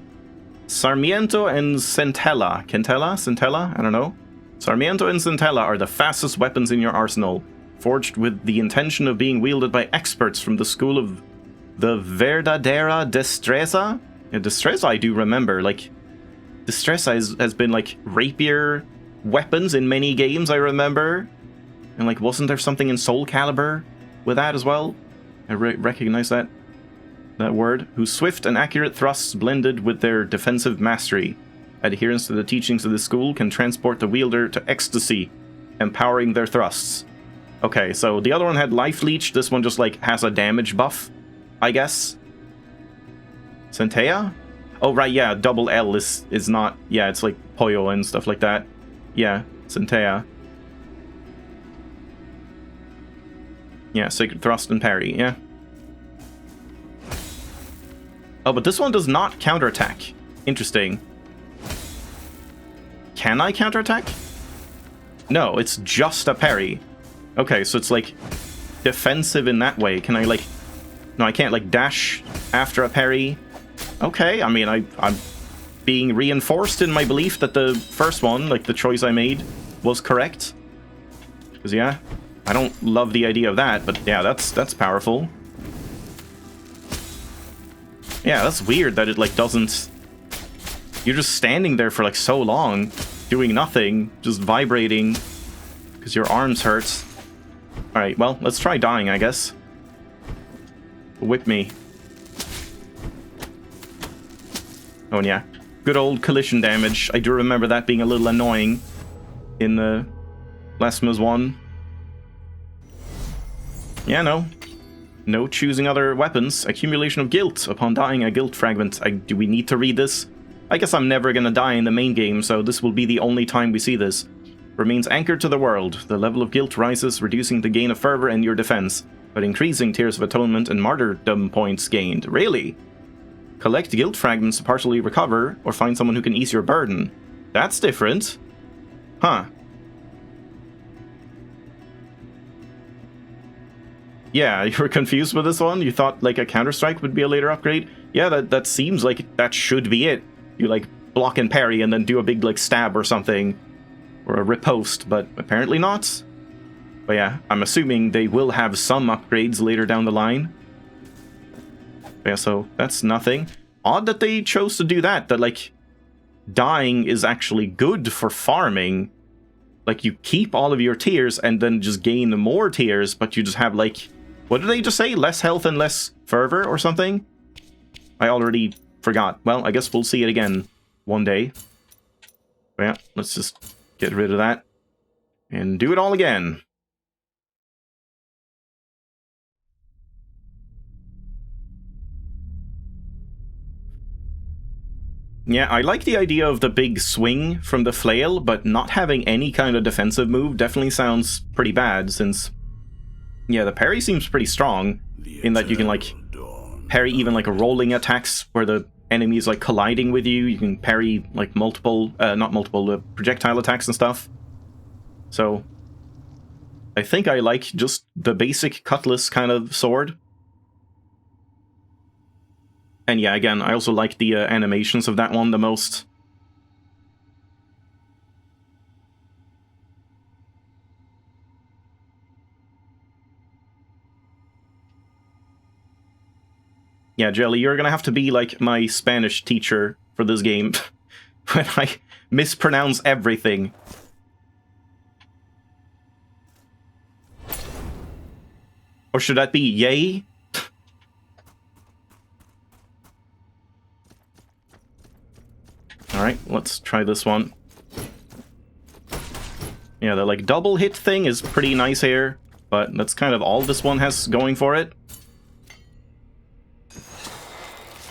Sarmiento and Centella. Centella? I don't know. Sarmiento and Centella are the fastest weapons in your arsenal, forged with the intention of being wielded by experts from the school of the Verdadera Destreza? Yeah, Destreza I do remember. Like, Destreza has been, like, rapier weapons in many games, I remember. And, like, wasn't there something in Soul Calibur with that as well? I recognize that word. Whose swift and accurate thrusts blended with their defensive mastery. Adherence to the teachings of the school can transport the wielder to ecstasy, empowering their thrusts. Okay, so the other one had life leech, this one just like has a damage buff, I guess. Centella? Oh right, yeah, double L is not, yeah, it's like Poyo and stuff like that. Yeah, Centella. Yeah, Sacred Thrust and Parry, yeah. Oh, but this one does not counterattack. Interesting. Can I counterattack? No, it's just a parry. Okay, so it's like defensive in that way. Can I like... No, I can't like dash after a parry. Okay, I mean, I'm being reinforced in my belief that the first one, like the choice I made, was correct. Because yeah, I don't love the idea of that, but yeah, that's powerful. Yeah, that's weird that it, like, doesn't... You're just standing there for, like, so long, doing nothing, just vibrating, because your arms hurt. Alright, well, let's try dying, I guess. Whip me. Oh, and yeah. Good old collision damage. I do remember that being a little annoying in the Blasphemous 1. Yeah, no. No choosing other weapons. Accumulation of guilt. Upon dying, a guilt fragment. Do we need to read this? I guess I'm never gonna die in the main game, so this will be the only time we see this. Remains anchored to the world. The level of guilt rises, reducing the gain of fervor and your defense, but increasing tears of atonement and martyrdom points gained. Really? Collect guilt fragments to partially recover, or find someone who can ease your burden. That's different. Huh. Yeah, you were confused with this one? You thought, like, a Counter-Strike would be a later upgrade? Yeah, that seems like that should be it. You, like, block and parry and then do a big, like, stab or something. Or a riposte, but apparently not. But yeah, I'm assuming they will have some upgrades later down the line. But yeah, so that's nothing. Odd that they chose to do that, like, dying is actually good for farming. Like, you keep all of your tears and then just gain more tears, but you just have, like... What did they just say? Less health and less fervor or something? I already forgot. Well, I guess we'll see it again one day. But yeah, let's just get rid of that. And do it all again. Yeah, I like the idea of the big swing from the flail, but not having any kind of defensive move definitely sounds pretty bad, since... Yeah, the parry seems pretty strong, in that you can, like, parry even, like, rolling attacks where the enemy is, like, colliding with you. You can parry, like, projectile attacks and stuff. So, I think I like just the basic cutlass kind of sword. And yeah, again, I also like the animations of that one the most. Yeah, Jelly, you're gonna have to be like my Spanish teacher for this game when I mispronounce everything. Or should that be yay? Alright, let's try this one. Yeah, the like double hit thing is pretty nice here, but that's kind of all this one has going for it.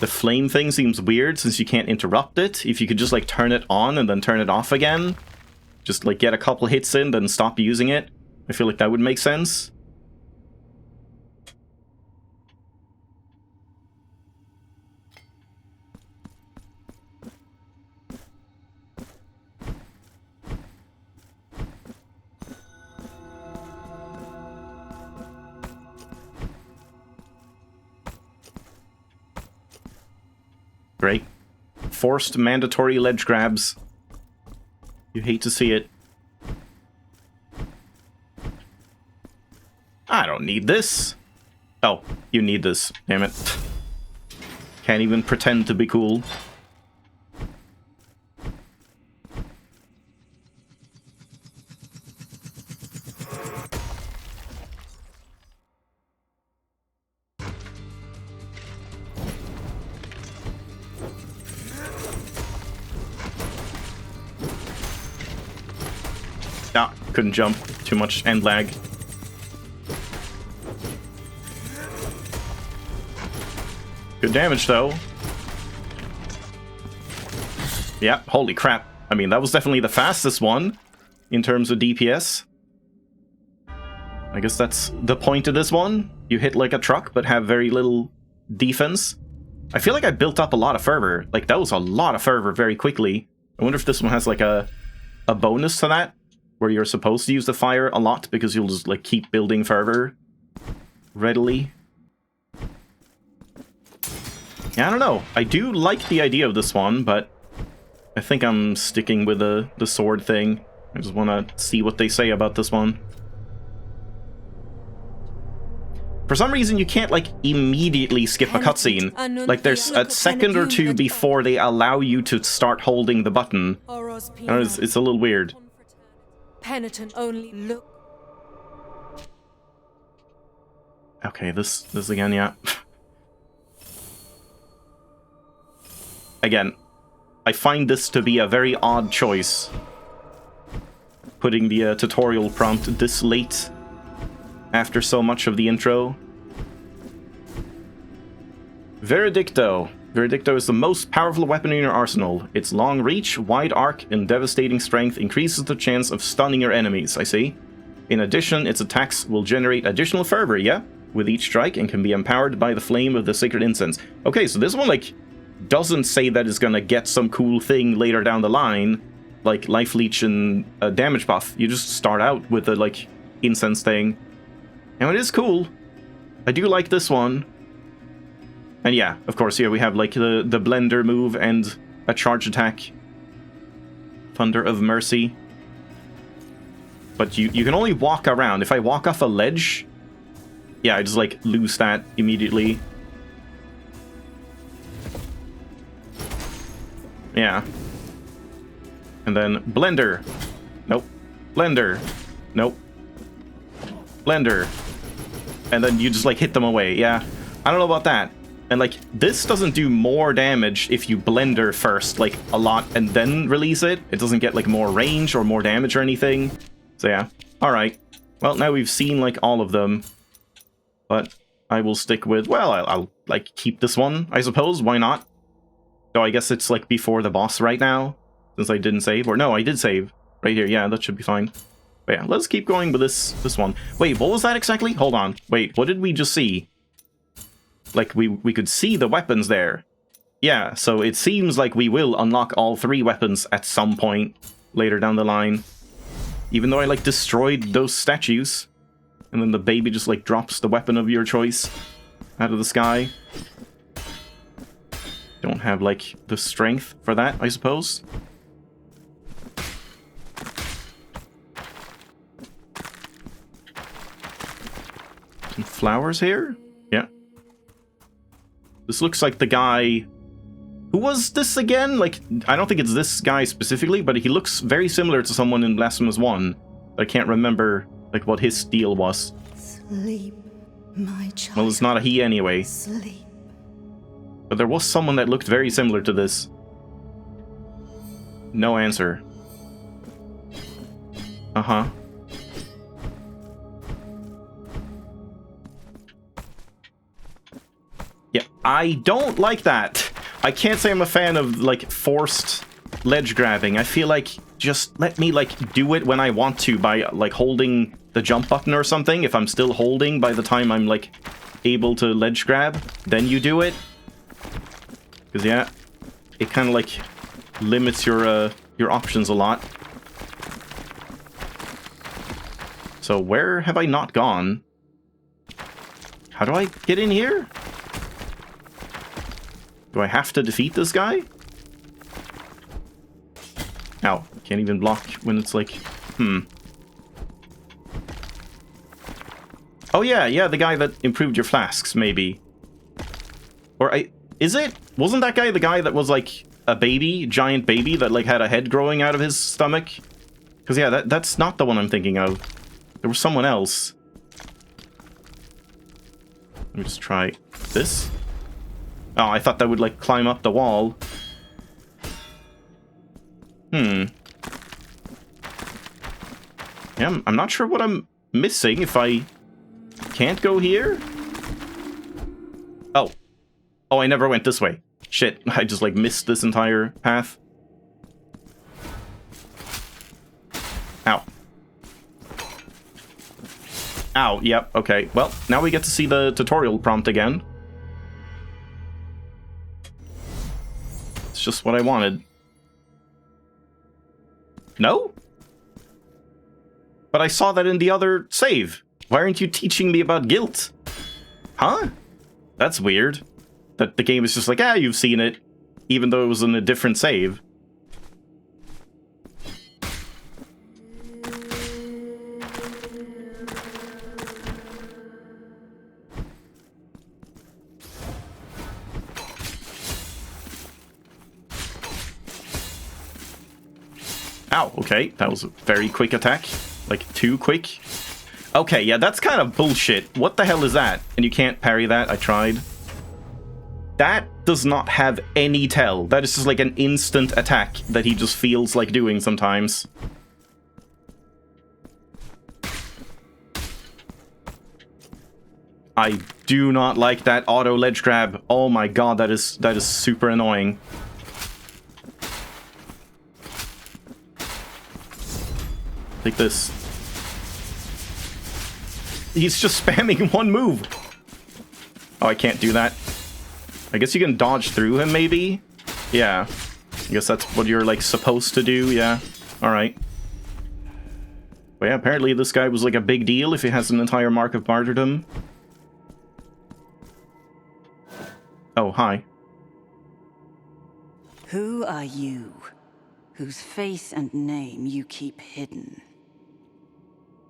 The flame thing seems weird since you can't interrupt it. If you could just like turn it on and then turn it off again, just like get a couple hits in, then stop using it, I feel like that would make sense. Great. Forced mandatory ledge grabs. You hate to see it. I don't need this. Oh, you need this. Damn it. Can't even pretend to be cool. Ah, couldn't jump. Too much end lag. Good damage, though. Yeah, holy crap. I mean, that was definitely the fastest one in terms of DPS. I guess that's the point of this one. You hit like a truck, but have very little defense. I feel like I built up a lot of fervor. Like, that was a lot of fervor very quickly. I wonder if this one has like a bonus to that, where you're supposed to use the fire a lot because you'll just like keep building fervor readily. Yeah, I don't know. I do like the idea of this one, but I think I'm sticking with the sword thing. I just want to see what they say about this one. For some reason, you can't, like, immediately skip a cutscene. Like, there's a second or two before they allow you to start holding the button. It's a little weird. Penitent only look. Okay, this again, yeah. Again, I find this to be a very odd choice. Putting the tutorial prompt this late after so much of the intro. Veredicto. Veredicto is the most powerful weapon in your arsenal. Its long reach, wide arc, and devastating strength increases the chance of stunning your enemies, I see. In addition, its attacks will generate additional fervor, yeah? With each strike, and can be empowered by the flame of the sacred incense. Okay, so this one, like, doesn't say that it's gonna get some cool thing later down the line, like life leech and a damage buff. You just start out with the, like, incense thing. And it is cool. I do like this one. And yeah, of course, here we have, like, the blender move and a charge attack. Thunder of Mercy. But you can only walk around. If I walk off a ledge, yeah, I just, like, lose that immediately. Yeah. And then blender. Nope. Blender. Nope. Blender. And then you just, like, hit them away. Yeah. I don't know about that. And, like, this doesn't do more damage if you blender first, like, a lot, and then release it. It doesn't get, like, more range or more damage or anything. So, yeah. Alright. Well, now we've seen, like, all of them. But I will stick with, well, I'll like, keep this one, I suppose. Why not? So I guess it's, like, before the boss right now, since I didn't save. Or, no, I did save. Right here. Yeah, that should be fine. But, yeah, let's keep going with this one. Wait, what was that exactly? Hold on. Wait, what did we just see? Like, we could see the weapons there. Yeah, so it seems like we will unlock all 3 weapons at some point later down the line. Even though I, like, destroyed those statues. And then the baby just, like, drops the weapon of your choice out of the sky. Don't have, like, the strength for that, I suppose. Some flowers here? Yeah. This looks like the guy... Who was this again? Like, I don't think it's this guy specifically, but he looks very similar to someone in Blasphemous 1. I can't remember, like, what his deal was. Sleep, my child. Well, it's not a he anyway. Sleep. But there was someone that looked very similar to this. No answer. Uh-huh. Yeah, I don't like that. I can't say I'm a fan of, like, forced ledge grabbing. I feel like just let me, like, do it when I want to by, like, holding the jump button or something. If I'm still holding by the time I'm, like, able to ledge grab, then you do it. Because, yeah, it kind of, like, limits your options a lot. So where have I not gone? How do I get in here? Do I have to defeat this guy? Ow, can't even block when it's like, Oh yeah, the guy that improved your flasks, maybe. Or is it? Wasn't that guy the guy that was like a baby, giant baby that like had a head growing out of his stomach? Because yeah, that's not the one I'm thinking of. There was someone else. Let me just try this. Oh, I thought that would, like, climb up the wall. Yeah, I'm not sure what I'm missing if I can't go here. Oh. Oh, I never went this way. Shit, I just, like, missed this entire path. Ow. Ow, yep, okay. Well, now we get to see the tutorial prompt again. It's just what I wanted. No? But I saw that in the other save. Why aren't you teaching me about guilt? Huh? That's weird. That the game is just like, ah, you've seen it. Even though it was in a different save. Ow, okay, that was a very quick attack. Like, too quick. Okay, yeah, that's kind of bullshit. What the hell is that? And you can't parry that, I tried. That does not have any tell. That is just like an instant attack that he just feels like doing sometimes. I do not like that auto ledge grab. Oh my god, that is super annoying. Take this. He's just spamming one move. Oh, I can't do that. I guess you can dodge through him, maybe? Yeah. I guess that's what you're, like, supposed to do, yeah. Alright. But yeah, apparently this guy was, like, a big deal if he has an entire Mark of Martyrdom. Oh, hi. Who are you, whose face and name you keep hidden?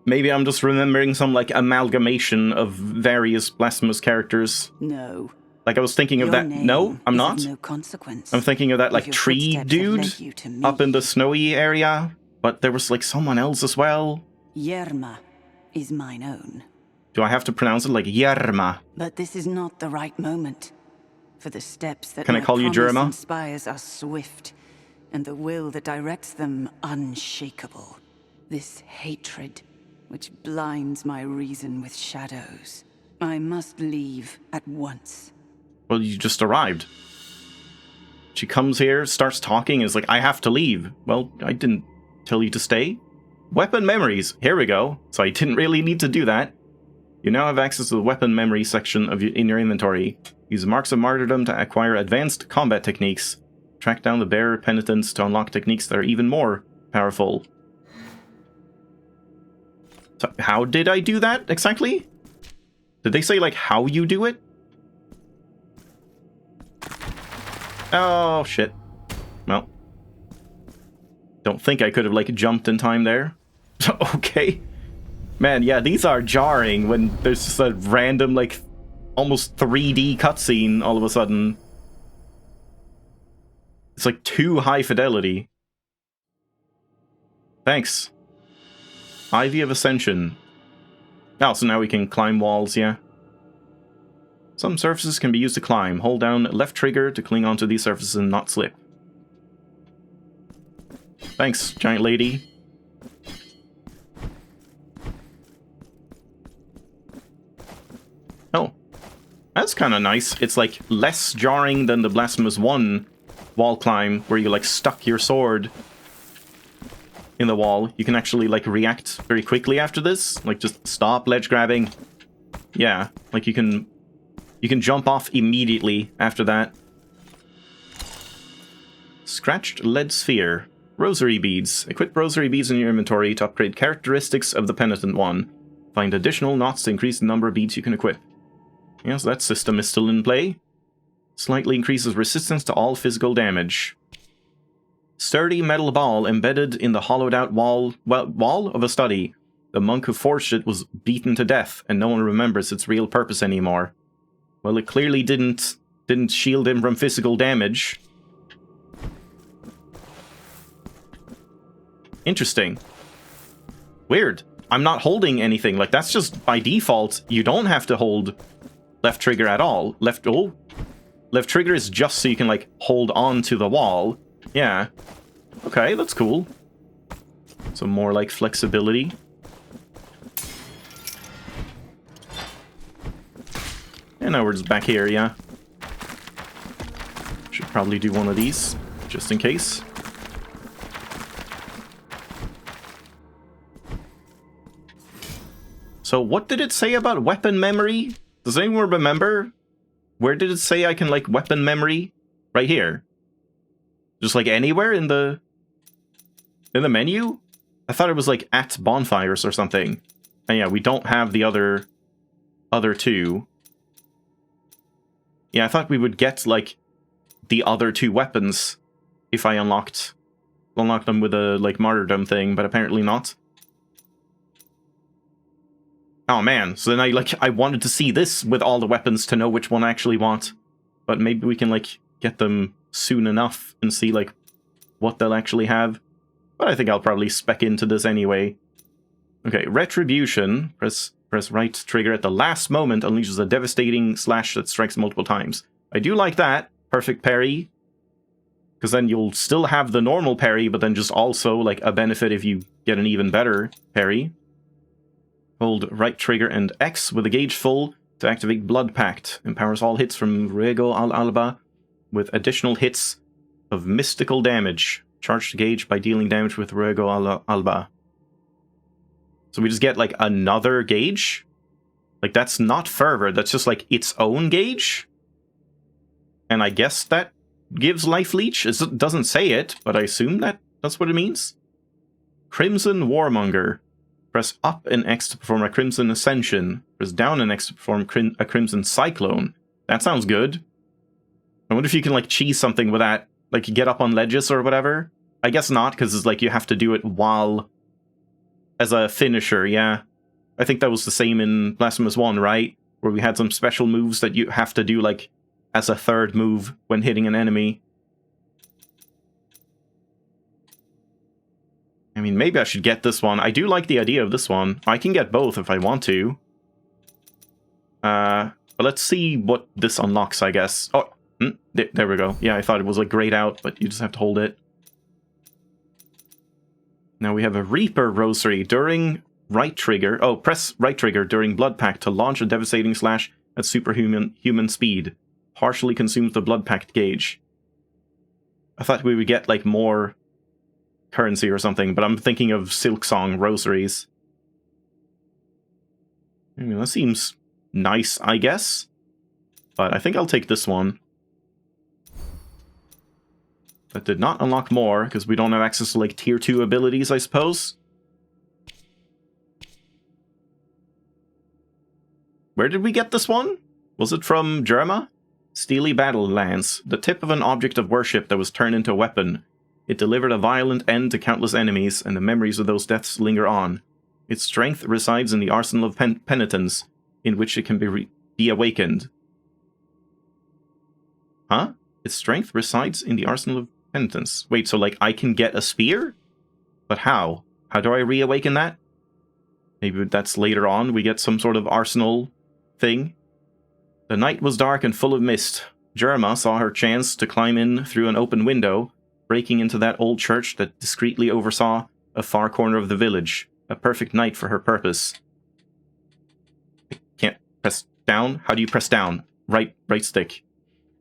Maybe I'm just remembering some, like, amalgamation of various Blasphemous characters. No. Like, I was thinking of that. No, I'm not. No consequence. I'm thinking of that, like, tree dude up in the snowy area. But there was, like, someone else as well. Yerma is mine own. Do I have to pronounce it like Yerma? But this is not the right moment. For the steps that Can I call you Jerma? Inspires are swift, and the will that directs them unshakable. This hatred, which blinds my reason with shadows. I must leave at once. Well, you just arrived. She comes here, starts talking, and is like, I have to leave. Well, I didn't tell you to stay. Weapon memories. Here we go. So I didn't really need to do that. You now have access to the weapon memory section in your inventory. Use Marks of Martyrdom to acquire advanced combat techniques. Track down the bearer penitents to unlock techniques that are even more powerful. So how did I do that exactly? Did they say, like, how you do it? Oh, shit. Well. Don't think I could have, like, jumped in time there. Okay. Man, yeah, these are jarring when there's just a random, like, almost 3D cutscene all of a sudden. It's, like, too high fidelity. Thanks. Ivy of Ascension. Oh, so now we can climb walls, yeah. Some surfaces can be used to climb. Hold down left trigger to cling onto these surfaces and not slip. Thanks, giant lady. That's kind of nice. It's like less jarring than the Blasphemous 1 wall climb, where you like stuck your sword in the wall. You can actually like react very quickly after this. Like just stop ledge grabbing. Yeah, like you can jump off immediately after that. Scratched lead sphere. Rosary beads. Equip rosary beads in your inventory to upgrade characteristics of the penitent one. Find additional knots to increase the number of beads you can equip. Yeah, so that system is still in play. Slightly increases resistance to all physical damage. Sturdy metal ball embedded in the hollowed out wall of a study. The monk who forged it was beaten to death, and no one remembers its real purpose anymore. Well, it clearly didn't shield him from physical damage. Interesting. Weird. I'm not holding anything. Like, that's just by default. You don't have to hold left trigger at all. Left trigger is just so you can, like, hold on to the wall. Yeah. Okay, that's cool. Some more, like, flexibility. And now we're just back here, yeah. Should probably do one of these, just in case. So what did it say about weapon memory? Does anyone remember? Where did it say I can, like, weapon memory? Right here. Just, like, anywhere in the menu? I thought it was, like, at bonfires or something. And yeah, we don't have the other two. Yeah, I thought we would get, like, the other two weapons if I unlocked them with a, like, martyrdom thing, but apparently not. Oh man, so then I wanted to see this with all the weapons to know which one I actually want. But maybe we can, like, get them soon enough and see, like, what they'll actually have. But I think I'll probably spec into this anyway. Okay, Retribution. Press right trigger at the last moment, unleashes a devastating slash that strikes multiple times. I do like that. Perfect parry. Because then you'll still have the normal parry, but then just also, like, a benefit if you get an even better parry. Hold right trigger and X with the gauge full to activate Blood Pact. Empowers all hits from Ruego al Alba with additional hits of mystical damage. Charge the gauge by dealing damage with Ruego al Alba. So we just get, like, another gauge? Like, that's not fervor, that's just, like, its own gauge? And I guess that gives life leech? It doesn't say it, but I assume that's what it means. Crimson Warmonger. Press up and X to perform a Crimson Ascension. Press down and X to perform a Crimson Cyclone. That sounds good. I wonder if you can, like, cheese something with that. Like, get up on ledges or whatever. I guess not, because it's like you have to do it while... as a finisher, yeah. I think that was the same in Blasphemous 1, right? Where we had some special moves that you have to do, like, as a third move when hitting an enemy. I mean, maybe I should get this one. I do like the idea of this one. I can get both if I want to. But let's see what this unlocks, I guess. Oh, there we go. Yeah, I thought it was, like, grayed out, but you just have to hold it. Now we have a Reaper Rosary. During right trigger... Oh, press right trigger during Blood Pact to launch a devastating slash at superhuman speed. Partially consumes the Blood Pact gauge. I thought we would get, like, more currency or something, but I'm thinking of Silksong rosaries. I mean, that seems nice, I guess. But I think I'll take this one. That did not unlock more, because we don't have access to, like, tier 2 abilities, I suppose. Where did we get this one? Was it from Jerma? Steely Battle Lance, the tip of an object of worship that was turned into a weapon. It delivered a violent end to countless enemies, and the memories of those deaths linger on. Its strength resides in the arsenal of penitence, in which it can be awakened. Huh? Its strength resides in the arsenal of penitence. Wait, so, like, I can get a spear? But how? How do I reawaken that? Maybe that's later on, we get some sort of arsenal thing. The night was dark and full of mist. Jerma saw her chance to climb in through an open window, breaking into that old church that discreetly oversaw a far corner of the village. A perfect night for her purpose. I can't press down? How do you press down? right stick.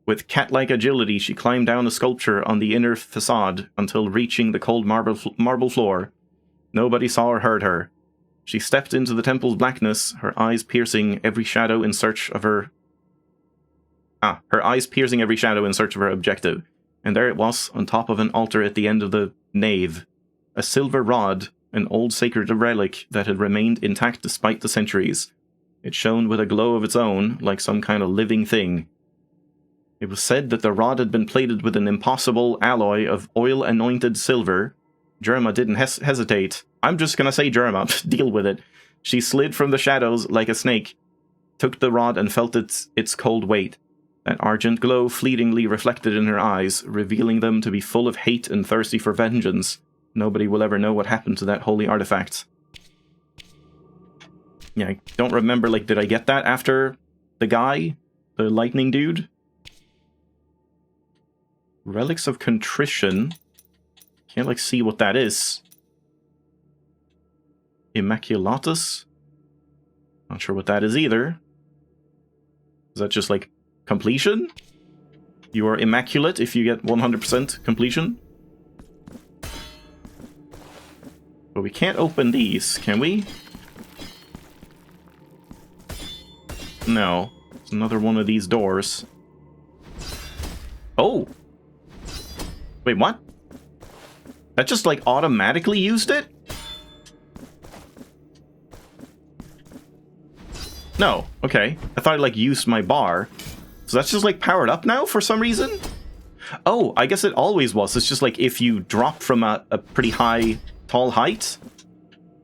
With cat-like agility, she climbed down the sculpture on the inner facade until reaching the cold marble floor. Nobody saw or heard her. She stepped into the temple's blackness, her eyes piercing every shadow in search of her... her eyes piercing every shadow in search of her objective. And there it was, on top of an altar at the end of the nave. A silver rod, an old sacred relic that had remained intact despite the centuries. It shone with a glow of its own, like some kind of living thing. It was said that the rod had been plated with an impossible alloy of oil-anointed silver. Jerma didn't hesitate. I'm just gonna say Jerma. Deal with it. She slid from the shadows like a snake, took the rod and felt its cold weight. That argent glow fleetingly reflected in her eyes, revealing them to be full of hate and thirsty for vengeance. Nobody will ever know what happened to that holy artifact. Yeah, I don't remember, like, did I get that after the guy? The lightning dude? Relics of Contrition. Can't, like, see what that is. Immaculatus? Not sure what that is either. Is that just, like, completion? You are immaculate if you get 100% completion? But we can't open these, can we? No. It's another one of these doors. Oh! Wait, what? That just, like, automatically used it? No. Okay. I thought I, like, used my bar. So that's just, like, powered up now for some reason? Oh, I guess it always was. It's just, like, if you drop from a pretty tall height.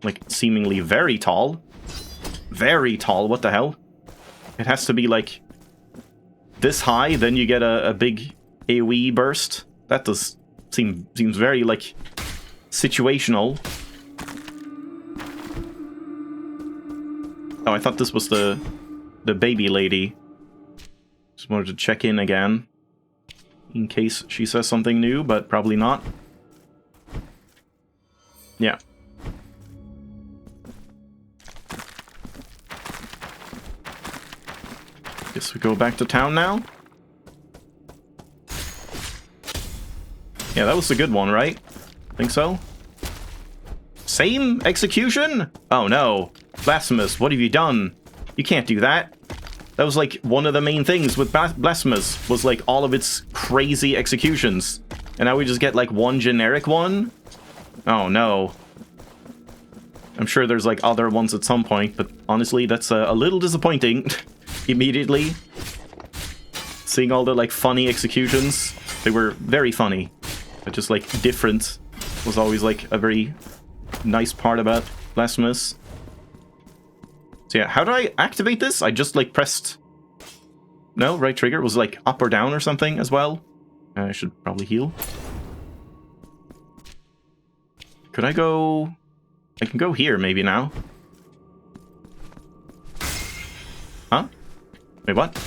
Like, seemingly very tall. Very tall, what the hell? It has to be, like, this high, then you get a big AoE burst. That does seems very, like, situational. Oh, I thought this was the baby lady. Just wanted to check in again. In case she says something new, but probably not. Yeah. Guess we go back to town now? Yeah, that was a good one, right? Think so? Same execution? Oh no. Blasphemous, what have you done? You can't do that. That was like one of the main things with Blasphemous, was like all of its crazy executions. And now we just get like one generic one? Oh no. I'm sure there's like other ones at some point, but honestly, that's a little disappointing. Immediately. Seeing all the like funny executions. They were very funny. But just like different was always like a very nice part about Blasphemous. So yeah, how do I activate this? I just like pressed... No, right trigger. It was like up or down or something as well. I should probably heal. Could I go... I can go here maybe now. Huh? Wait, what?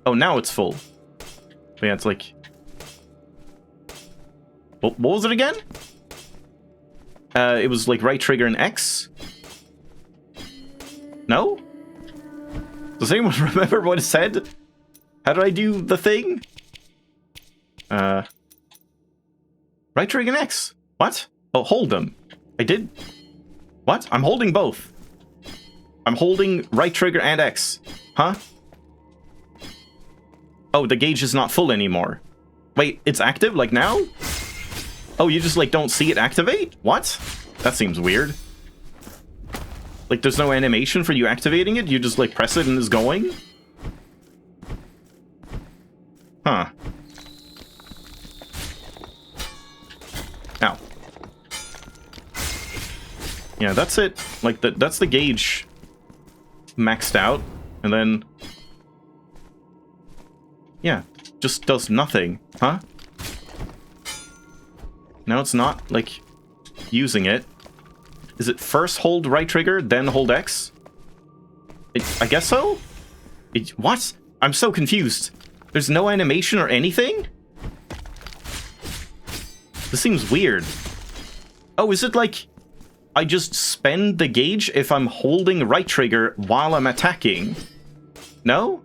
Oh, now it's full. But yeah, it's like... What was it again? It was like right trigger and X? No? Does anyone remember what it said? How did I do the thing? Right trigger and X. What? Oh, hold them. I did... What? I'm holding both. I'm holding right trigger and X. Huh? Oh, the gauge is not full anymore. Wait, it's active? Like now? Oh, you just, like, don't see it activate? What? That seems weird. Like, there's no animation for you activating it? You just, like, press it and it's going? Huh. Ow. Yeah, that's it. Like, that's the gauge maxed out. And then... Yeah, just does nothing. Huh? Now it's not, like, using it. Is it first hold right trigger, then hold X? I guess so? What? I'm so confused. There's no animation or anything? This seems weird. Oh, is it like... I just spend the gauge if I'm holding right trigger while I'm attacking? No?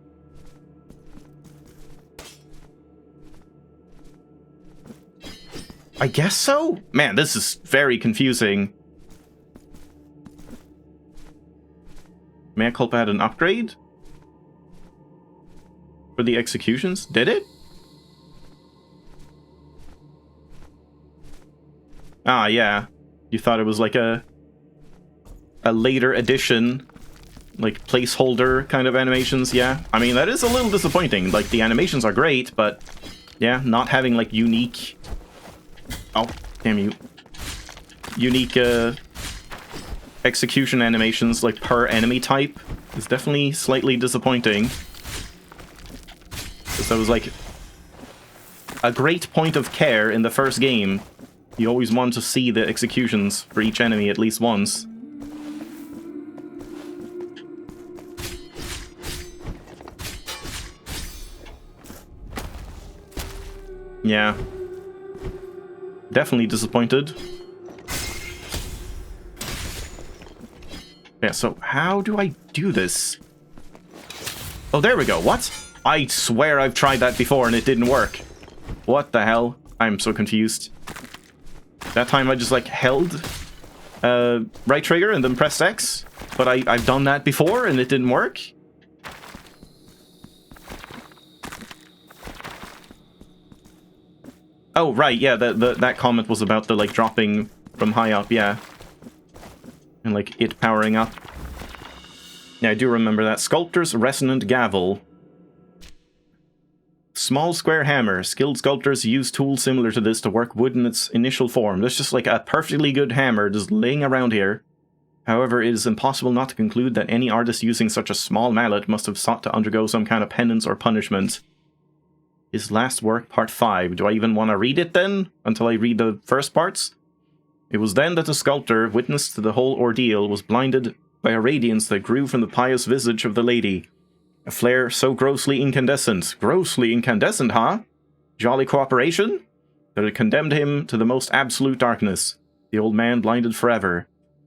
I guess so? Man, this is very confusing. Mea culpa had an upgrade? For the executions? Did it? Ah, yeah. You thought it was like a later edition, like placeholder kind of animations, yeah. I mean, that is a little disappointing. Like, the animations are great, but yeah, not having like unique... Oh, damn you. Unique execution animations like per enemy type is definitely slightly disappointing. Because that was like a great point of care in the first game. You always want to see the executions for each enemy at least once. Yeah. Definitely disappointed. Yeah, so how do I do this? Oh, there we go. What? I swear I've tried that before and it didn't work. What the hell? I'm so confused. That time I just like held right trigger and then pressed X, but I've done that before and it didn't work. Oh right, yeah, that comment was about the like dropping from high up, yeah, and like it powering up. Yeah, I do remember that. Sculptor's resonant gavel. Small square hammer. Skilled sculptors use tools similar to this to work wood in its initial form. There's just like a perfectly good hammer just laying around here. However, it is impossible not to conclude that any artist using such a small mallet must have sought to undergo some kind of penance or punishment. His last work, part 5. Do I even want to read it then? Until I read the first parts? It was then that the sculptor, witness to the whole ordeal, was blinded by a radiance that grew from the pious visage of the lady. A flare so grossly incandescent. Grossly incandescent, huh? Jolly cooperation? That it condemned him to the most absolute darkness. The old man blinded forever.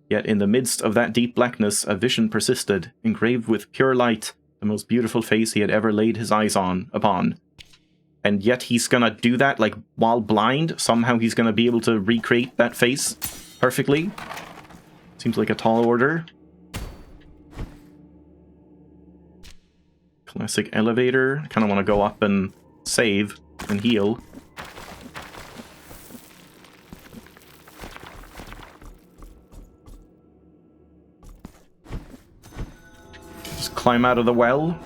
Yet in the midst of that deep blackness, a vision persisted, engraved with pure light, the most beautiful face he had ever laid his eyes upon. And yet he's gonna do that, like, while blind? Somehow he's gonna be able to recreate that face perfectly? Seems like a tall order. Classic elevator. I kind of want to go up and save and heal. Just climb out of the well.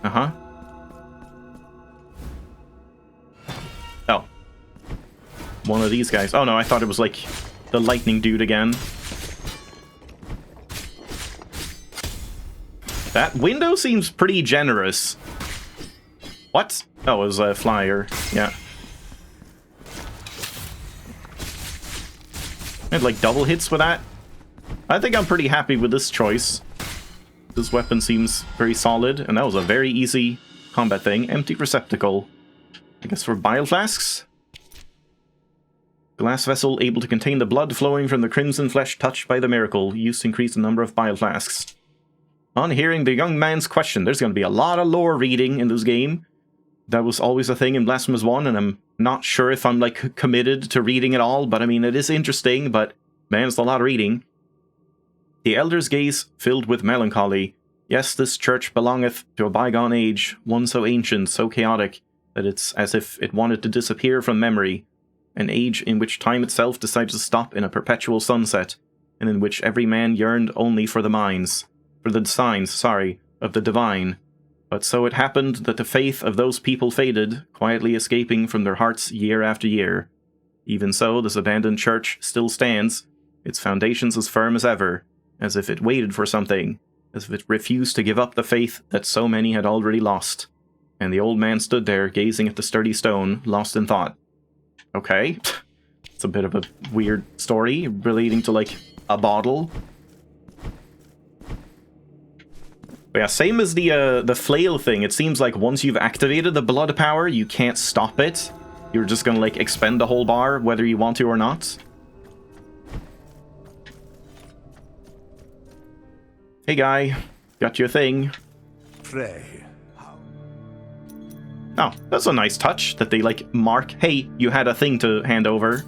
Uh-huh. Oh. One of these guys. Oh no, I thought it was like the lightning dude again. That window seems pretty generous. What? Oh, it was a flyer. Yeah. I had like double hits with that. I think I'm pretty happy with this choice. This weapon seems very solid, and that was a very easy combat thing. Empty receptacle. I guess for bile flasks? Glass vessel able to contain the blood flowing from the crimson flesh touched by the miracle. Used to increase the number of bile flasks. On hearing the young man's question, there's going to be a lot of lore reading in this game. That was always a thing in Blasphemous 1, and I'm not sure if I'm, like, committed to reading it all, but I mean, it is interesting, but man, it's a lot of reading. The elder's gaze filled with melancholy. Yes, this church belongeth to a bygone age, one so ancient, so chaotic, that it's as if it wanted to disappear from memory. An age in which time itself decided to stop in a perpetual sunset, and in which every man yearned only for the signs, of the divine. But so it happened that the faith of those people faded, quietly escaping from their hearts year after year. Even so, this abandoned church still stands, its foundations as firm as ever, as if it waited for something, as if it refused to give up the faith that so many had already lost. And the old man stood there, gazing at the sturdy stone, lost in thought. Okay. It's a bit of a weird story, relating to, like, a bottle. But yeah, same as the flail thing. It seems like once you've activated the blood power, you can't stop it. You're just gonna, like, expend the whole bar, whether you want to or not. Hey guy, got your thing. Pray. Oh, that's a nice touch that they, like, mark, hey, you had a thing to hand over.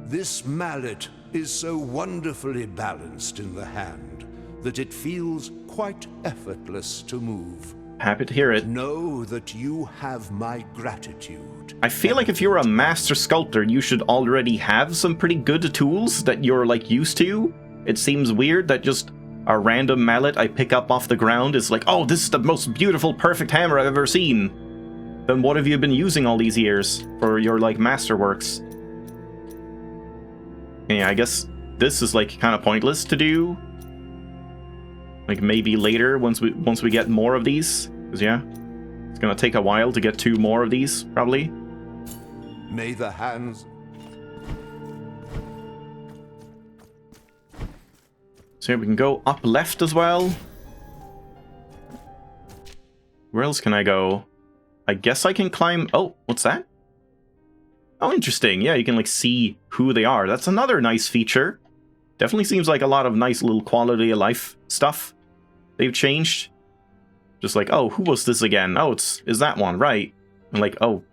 This mallet is so wonderfully balanced in the hand that it feels quite effortless to move. Happy to hear it. Know that you have my gratitude. I feel like if you're a master sculptor, you should already have some pretty good tools that you're, like, used to. It seems weird that just a random mallet I pick up off the ground is like, oh, this is the most beautiful, perfect hammer I've ever seen. Then what have you been using all these years for your, like, masterworks? Yeah, I guess this is, like, kind of pointless to do. Like, maybe later, once we get more of these. Because, yeah, it's gonna take a while to get 2 more of these, probably. May the hands... So yeah, we can go up left as well. Where else can I go? I guess I can climb... Oh, what's that? Oh, interesting. Yeah, you can, like, see who they are. That's another nice feature. Definitely seems like a lot of nice little quality of life stuff they've changed. Just like, oh, who was this again? Oh, is that one, right? And like, oh.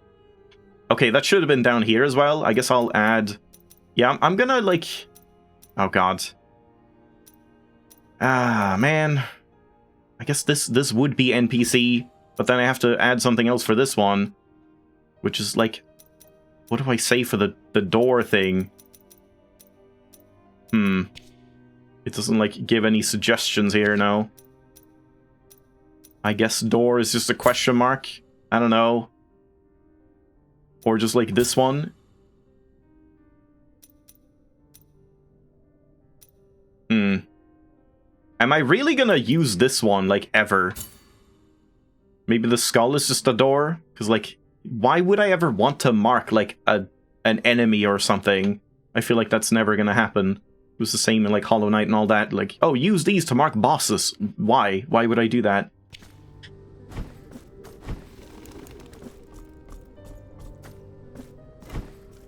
Okay, that should have been down here as well. I guess I'll add... Yeah, I'm gonna, like... Oh, God. Ah, man. I guess this would be NPC, but then I have to add something else for this one. Which is, like... What do I say for the door thing? It doesn't, like, give any suggestions here, no. I guess door is just a question mark. I don't know. Or just, like, this one. Am I really gonna use this one, like, ever? Maybe the skull is just a door? Because, like, why would I ever want to mark, like, an enemy or something? I feel like that's never gonna happen. It was the same in, like, Hollow Knight and all that. Like, oh, use these to mark bosses. Why? Why would I do that?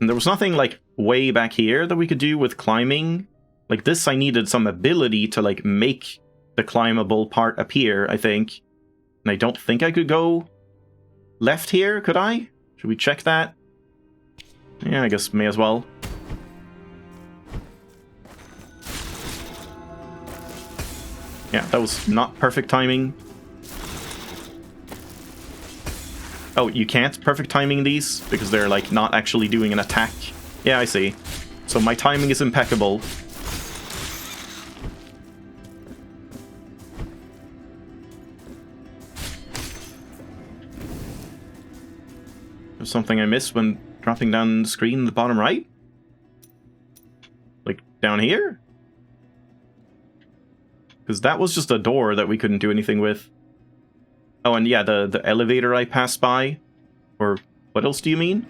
And there was nothing, like, way back here that we could do with climbing. Like, this I needed some ability to, like, make the climbable part appear, I think. And I don't think I could go left here, could I? Should we check that? Yeah, I guess may as well. Yeah, that was not perfect timing. Oh, you can't perfect timing these? Because they're, like, not actually doing an attack? Yeah, I see. So my timing is impeccable. There's something I missed when dropping down the screen in the bottom right? Like, down here? Because that was just a door that we couldn't do anything with. Oh, and yeah, the elevator I passed by. Or what else do you mean?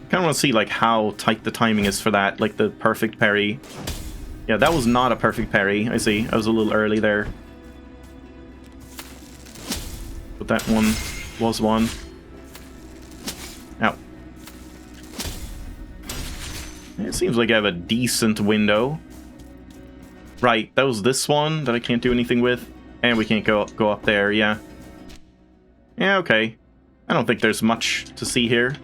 I kind of want to see, like, how tight the timing is for that. Like, the perfect parry. Yeah, that was not a perfect parry. I see. I was a little early there. But that one was one. Ow. It seems like I have a decent window. Right, that was this one that I can't do anything with. And we can't go up there, yeah. Yeah, okay. I don't think there's much to see here.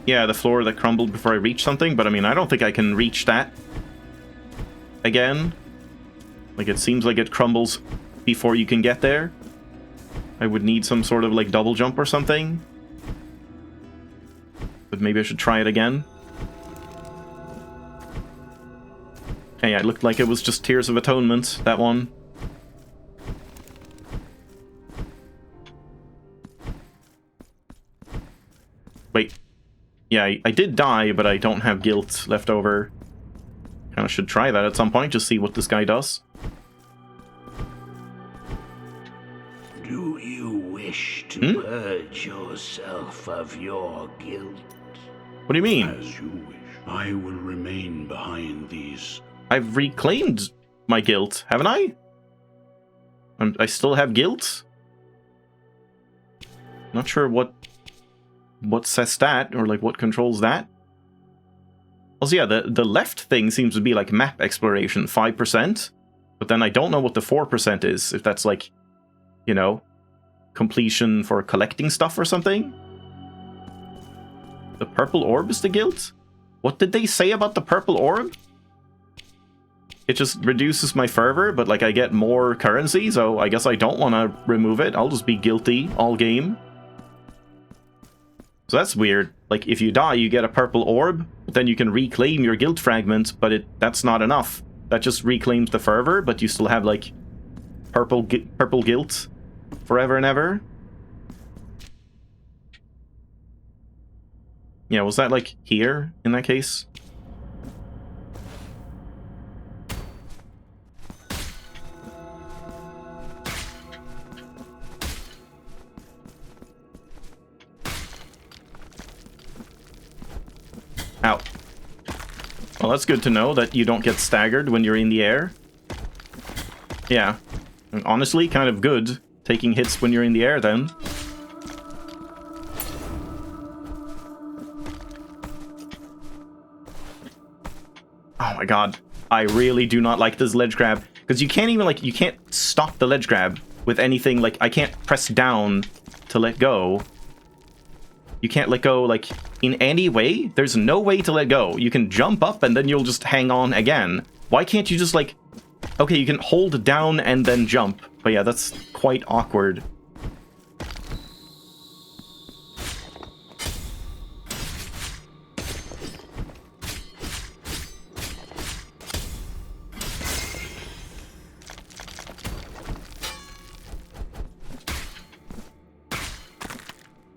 Yeah, the floor that crumbled before I reached something, but I mean, I don't think I can reach that again. Like, it seems like it crumbles before you can get there. I would need some sort of, like, double jump or something. But maybe I should try it again. Okay, yeah, it looked like it was just Tears of Atonement, that one. Wait. Yeah, I did die, but I don't have guilt left over. Kinda should try that at some point, just see what this guy does. Do you wish to purge yourself of your guilt? What do you mean? As you wish. I will remain behind these. I've reclaimed my guilt, haven't I? I still have guilt? Not sure what says that, or like what controls that. Also, yeah, the left thing seems to be like map exploration, 5%. But then I don't know what the 4% is, if that's like, you know, completion for collecting stuff or something. The purple orb is the guild? What did they say about the purple orb? It just reduces my fervor, but like I get more currency, so I guess I don't want to remove it. I'll just be guilty all game. So that's weird. Like, if you die, you get a purple orb, but then you can reclaim your guild fragment, but that's not enough. That just reclaims the fervor, but you still have, like, purple guilt forever and ever. Yeah, was that, like, here, in that case? Ow. Well, that's good to know that you don't get staggered when you're in the air. Yeah. And honestly, kind of good taking hits when you're in the air then. Oh my god. I really do not like this ledge grab. Because you can't even, like, you can't stop the ledge grab with anything. Like, I can't press down to let go. You can't let go, like, in any way. There's no way to let go. You can jump up and then you'll just hang on again. Why can't you just, like... Okay, you can hold down and then jump. But yeah, that's quite awkward.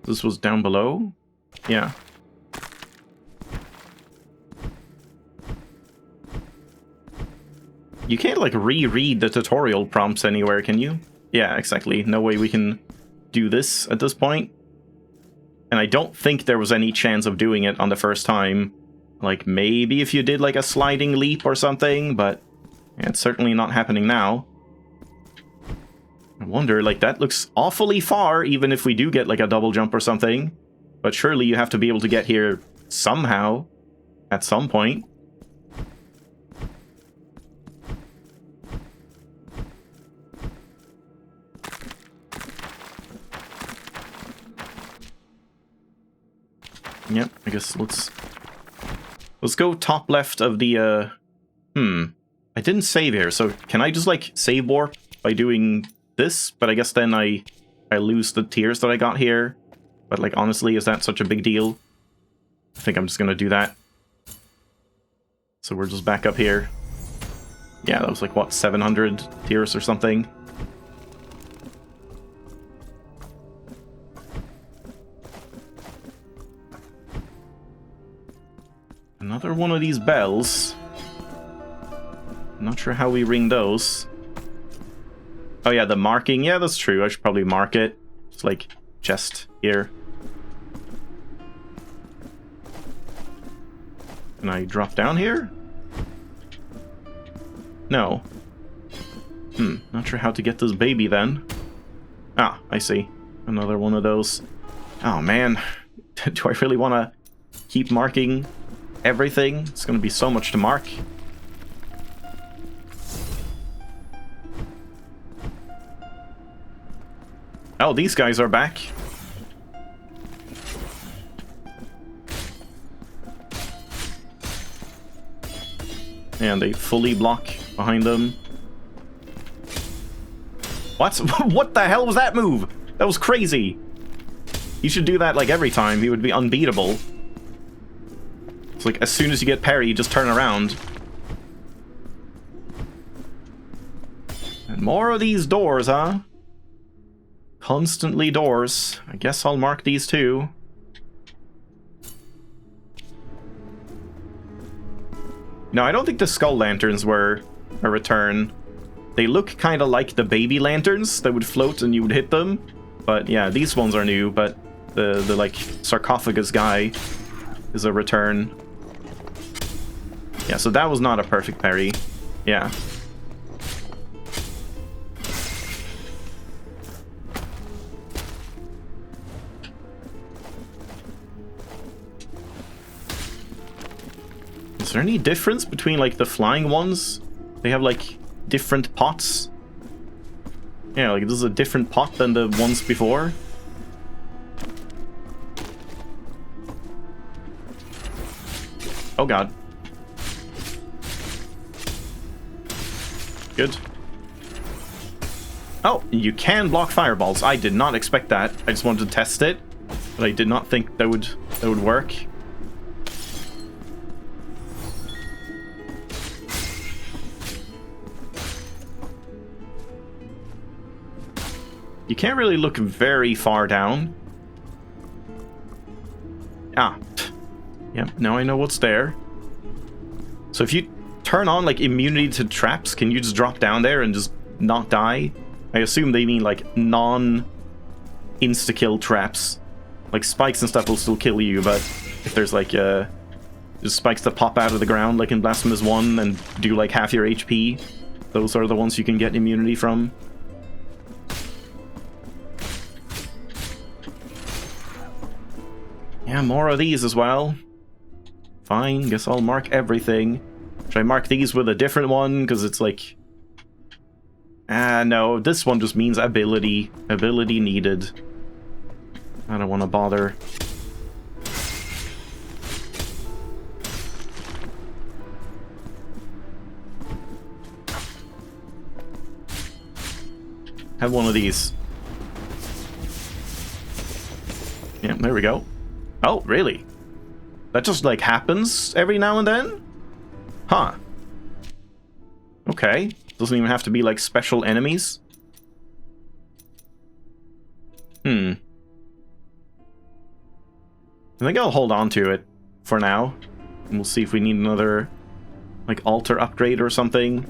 This was down below? Yeah. You can't, like, reread the tutorial prompts anywhere, can you? Yeah, exactly. No way we can do this at this point. And I don't think there was any chance of doing it on the first time. Like, maybe if you did, like, a sliding leap or something, but yeah, it's certainly not happening now. I wonder, like, that looks awfully far, even if we do get, like, a double jump or something. But surely you have to be able to get here somehow, at some point. Yep, I guess let's go top left of the, I didn't save here, so can I just, like, save warp by doing this? But I guess then I lose the tiers that I got here. But, like, honestly, is that such a big deal? I think I'm just gonna do that. So we're just back up here. Yeah, that was, like, what, 700 tiers or something? Another one of these bells. I'm not sure how we ring those. Oh yeah, the marking. Yeah, that's true. I should probably mark it. It's like chest here. Can I drop down here? No. Not sure how to get this baby then. Ah, I see. Another one of those. Oh man. Do I really want to keep marking everything? It's going to be so much to mark. Oh, these guys are back. And they fully block behind them. What? What the hell was that move? That was crazy. He should do that like every time. He would be unbeatable. It's like as soon as you get parry, you just turn around. And more of these doors, huh? Constantly doors. I guess I'll mark these too. No, I don't think the skull lanterns were a return. They look kind of like the baby lanterns that would float and you would hit them. But yeah, these ones are new, but the like sarcophagus guy is a return. Yeah, so that was not a perfect parry. Yeah. Is there any difference between, like, the flying ones? They have, like, different pots? Yeah, like, this is a different pot than the ones before. Oh god. Good. Oh, you can block fireballs. I did not expect that. I just wanted to test it, but I did not think that would work. You can't really look very far down. Ah. Yep, now I know what's there. So if you turn on, like, immunity to traps, can you just drop down there and just not die? I assume they mean, like, non-insta-kill traps. Like, spikes and stuff will still kill you, but if there's, like, just spikes that pop out of the ground, like in Blasphemous 1, and do, like, half your HP, those are the ones you can get immunity from. Yeah, more of these as well. Fine, guess I'll mark everything. Should I mark these with a different one? Because it's like... no, this one just means ability. Ability needed. I don't want to bother. Have one of these. Yeah, there we go. Oh, really? That just, like, happens every now and then? Huh. Okay. Doesn't even have to be, like, special enemies. I think I'll hold on to it for now. And we'll see if we need another, like, altar upgrade or something.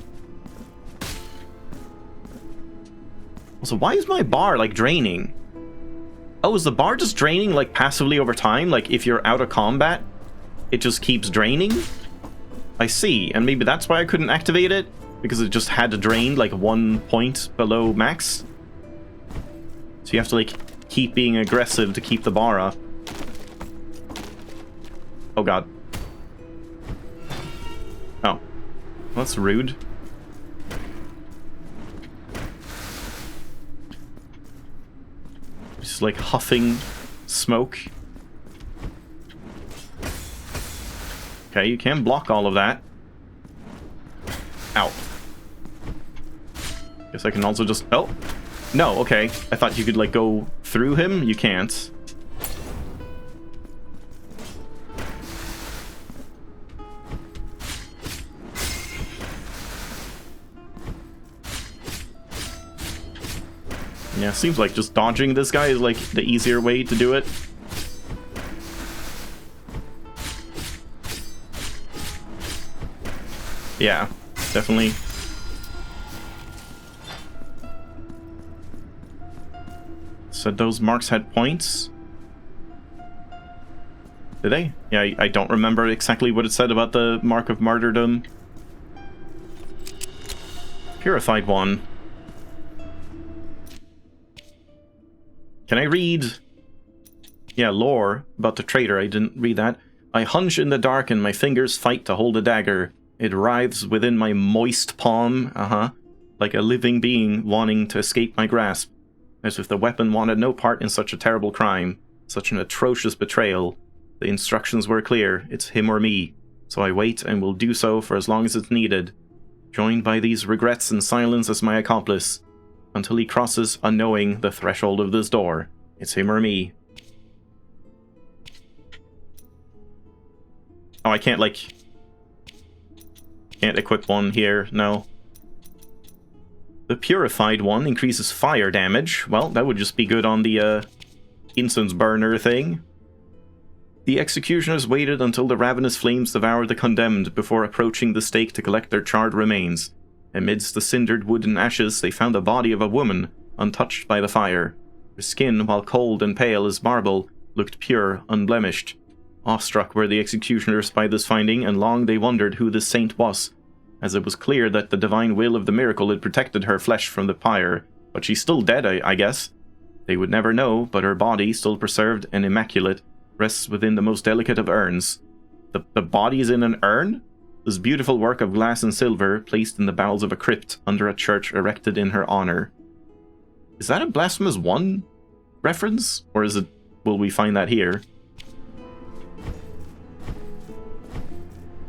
Also, why is my bar, like, draining? Oh, is the bar just draining, like, passively over time? Like, if you're out of combat, it just keeps draining? I see, and maybe that's why I couldn't activate it? Because it just had to drain, like, 1 point below max? So you have to, like, keep being aggressive to keep the bar up. Oh god. Oh. That's rude. Just, like, huffing smoke. Okay, you can block all of that. Ow. Guess I can also just... Oh! No, okay. I thought you could, like, go through him. You can't. Yeah, seems like just dodging this guy is, like, the easier way to do it. Yeah, definitely. Said those marks had points. Did they? Yeah, I don't remember exactly what it said about the mark of martyrdom. Purified one. Can I read? Yeah, lore about the traitor. I didn't read that. I hunch in the dark and my fingers fight to hold a dagger. It writhes within my moist palm, like a living being wanting to escape my grasp. As if the weapon wanted no part in such a terrible crime, such an atrocious betrayal. The instructions were clear, it's him or me. So I wait and will do so for as long as it's needed. Joined by these regrets and silence as my accomplice. Until he crosses, unknowing, the threshold of this door. It's him or me. Oh, I can't, like... Can't equip one here, no. The purified one increases fire damage. Well, that would just be good on the, incense burner thing. The executioners waited until the ravenous flames devoured the condemned before approaching the stake to collect their charred remains. Amidst the cindered wood and ashes, they found the body of a woman, untouched by the fire. Her skin, while cold and pale as marble, looked pure, unblemished. Awestruck were the executioners by this finding, and long they wondered who this saint was, as it was clear that the divine will of the miracle had protected her flesh from the pyre. But she's still dead, I guess. They would never know, but her body, still preserved and immaculate, rests within the most delicate of urns. The body is in an urn? This beautiful work of glass and silver placed in the bowels of a crypt under a church erected in her honor. Is that a Blasphemous 1 reference? Or is it... will we find that here?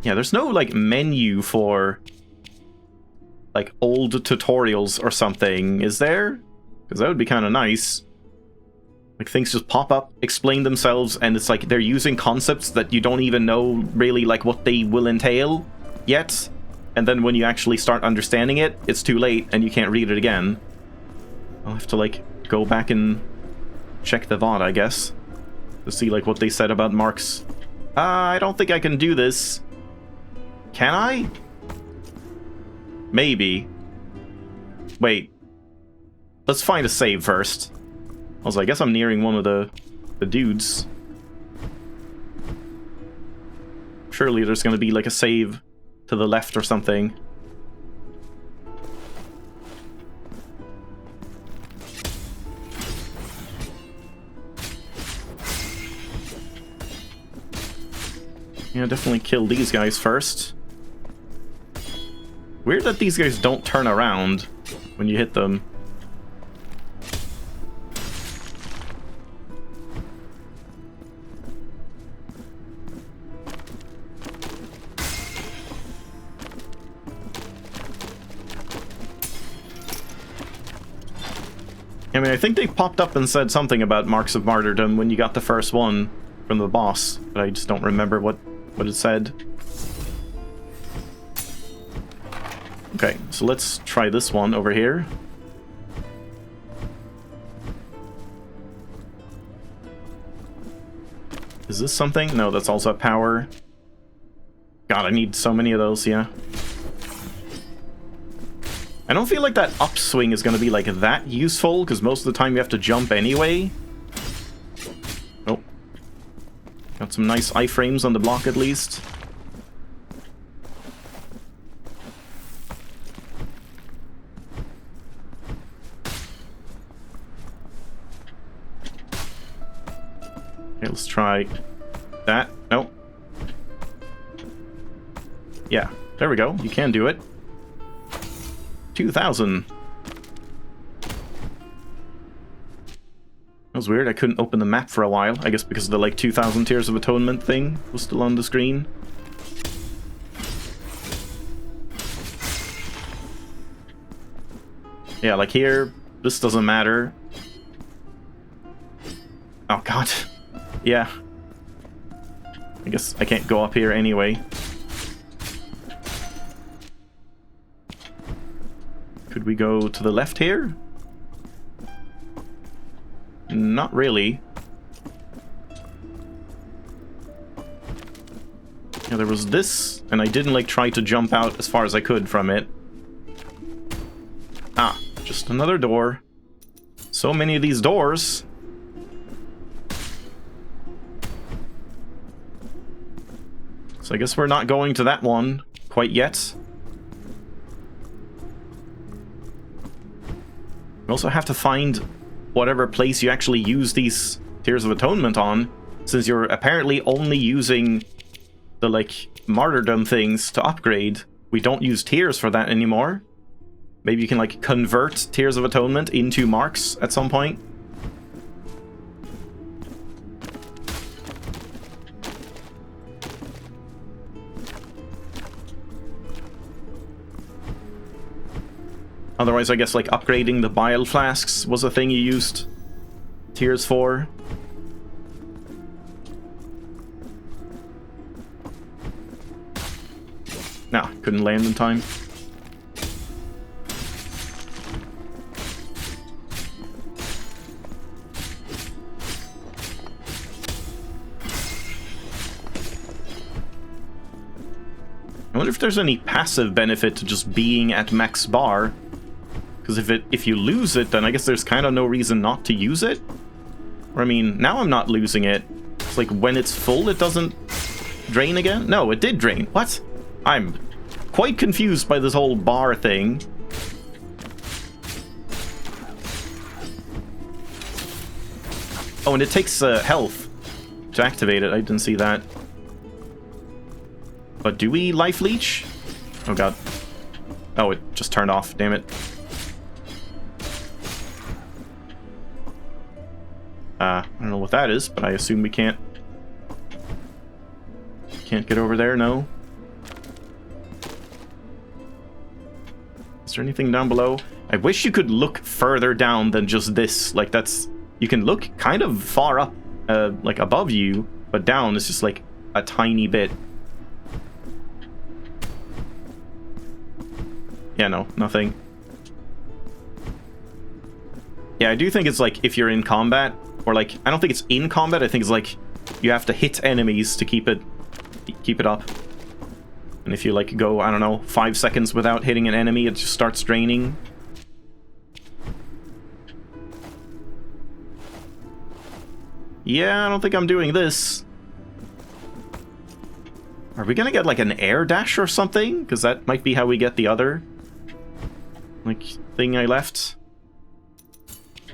Yeah, there's no, like, menu for... like, old tutorials or something, is there? Because that would be kind of nice. Like, things just pop up, explain themselves, and it's like they're using concepts that you don't even know really, like, what they will entail yet. And then when you actually start understanding it, it's too late, and you can't read it again. I'll have to, like, go back and check the VOD, I guess. To see, like, what they said about marks. I don't think I can do this. Can I? Maybe. Wait. Let's find a save first. Also, I guess I'm nearing one of the dudes. Surely there's gonna be like a save to the left or something. Yeah, definitely kill these guys first. Weird that these guys don't turn around when you hit them. I mean, I think they popped up and said something about Marks of Martyrdom when you got the first one from the boss, but I just don't remember what it said. Okay, so let's try this one over here. Is this something? No, that's also a power. God, I need so many of those, yeah. I don't feel like that upswing is going to be like that useful, because most of the time you have to jump anyway. Oh. Got some nice iframes on the block at least. Okay, let's try that. No. Yeah, there we go. You can do it. 2,000. That was weird. I couldn't open the map for a while. I guess because the like 2,000 Tears of Atonement thing was still on the screen. Yeah, like here, this doesn't matter. Oh god. Yeah. I guess I can't go up here anyway. Could we go to the left here? Not really. Yeah, there was this, and I didn't like try to jump out as far as I could from it. Ah, just another door. So many of these doors. So I guess we're not going to that one quite yet. You also have to find whatever place you actually use these Tears of Atonement on, since you're apparently only using the, like, martyrdom things to upgrade. We don't use tears for that anymore. Maybe you can, like, convert Tears of Atonement into marks at some point. Otherwise, I guess, like, upgrading the bile flasks was a thing you used tears for. Nah, couldn't land in time. I wonder if there's any passive benefit to just being at max bar. Because if you lose it, then I guess there's kind of no reason not to use it. Or I mean, now I'm not losing it. It's like when it's full, it doesn't drain again? No, it did drain. What? I'm quite confused by this whole bar thing. Oh, and it takes health to activate it. I didn't see that. But do we life leech? Oh god. Oh, it just turned off, damn it. I don't know what that is, but I assume we can't get over there, no? Is there anything down below? I wish you could look further down than just this. Like, that's... You can look kind of far up, like, above you, but down is just, like, a tiny bit. Yeah, no, nothing. Yeah, I do think it's, like, if you're in combat, or, like, I don't think it's in combat, I think it's, like, you have to hit enemies to keep it up. And if you, like, go, I don't know, 5 seconds without hitting an enemy, it just starts draining. Yeah, I don't think I'm doing this. Are we gonna get, like, an air dash or something? Because that might be how we get the other, like, thing I left.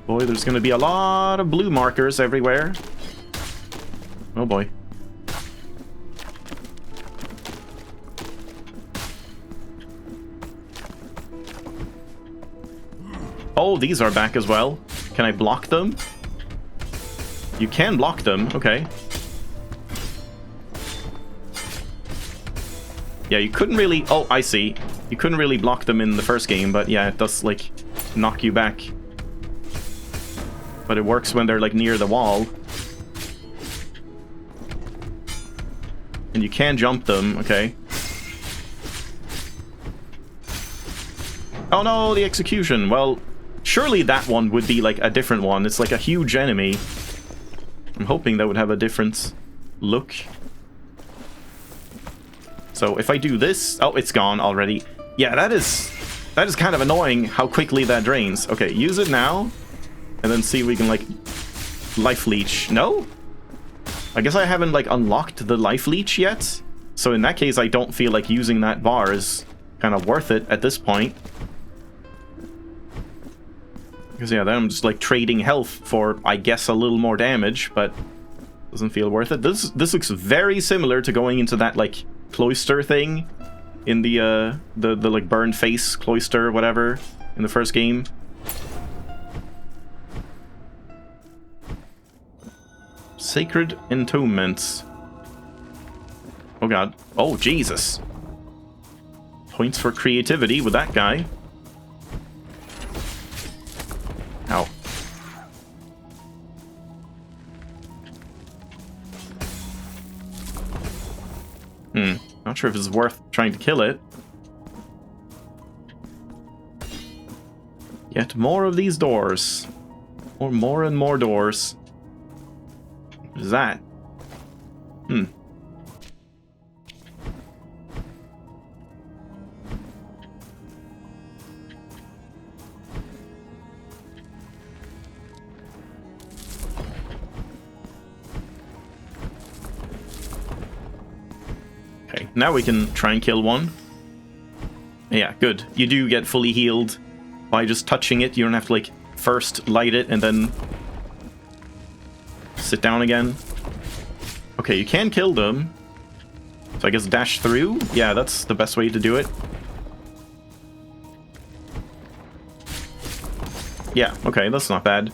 Boy, there's gonna be a lot of blue markers everywhere. Oh boy. Oh, these are back as well. Can I block them? You can block them, okay. Yeah, you couldn't really... Oh, I see. You couldn't really block them in the first game, but yeah, it does, like, knock you back. But it works when they're, like, near the wall. And you can jump them, okay. Oh no, the execution. Well, surely that one would be, like, a different one. It's, like, a huge enemy. I'm hoping that would have a different look. So if I do this... Oh, it's gone already. Yeah, that is kind of annoying how quickly that drains. Okay, use it now. And then see if we can, like, life leech. No? I guess I haven't, like, unlocked the life leech yet. So in that case, I don't feel like using that bar is kind of worth it at this point. Because, yeah, then I'm just, like, trading health for, I guess, a little more damage, but doesn't feel worth it. This looks very similar to going into that, like, cloister thing in the like, burned face cloister, whatever, in the first game. Sacred entombments. Oh, God. Oh, Jesus. Points for creativity with that guy. Ow. Not sure if it's worth trying to kill it. Yet more of these doors. Or more and more doors. What is that? Okay, now we can try and kill one. Yeah, good. You do get fully healed by just touching it. You don't have to, like, first light it and then sit down again. Okay, you can kill them. So I guess dash through? Yeah, that's the best way to do it. Yeah, okay, that's not bad.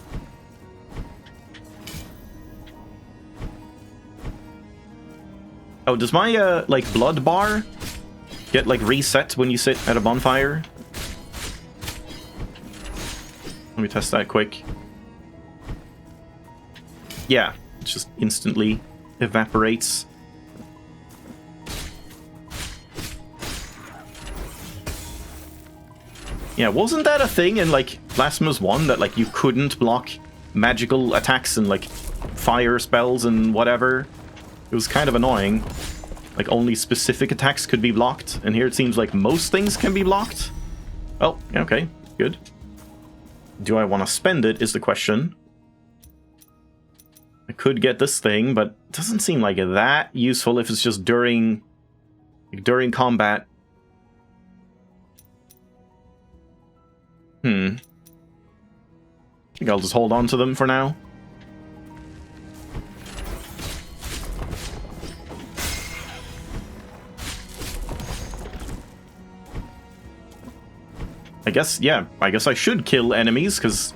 Oh, does my, like, blood bar get, like, reset when you sit at a bonfire? Let me test that quick. Yeah, it just instantly evaporates. Yeah, wasn't that a thing in, like, Blasphemous 1 that, like, you couldn't block magical attacks and, like, fire spells and whatever? It was kind of annoying. Like, only specific attacks could be blocked, and here it seems like most things can be blocked. Oh, okay, good. Do I want to spend it, is the question. I could get this thing, but it doesn't seem like that useful if it's just during combat. I think I'll just hold on to them for now. guess, yeah, I guess I should kill enemies, because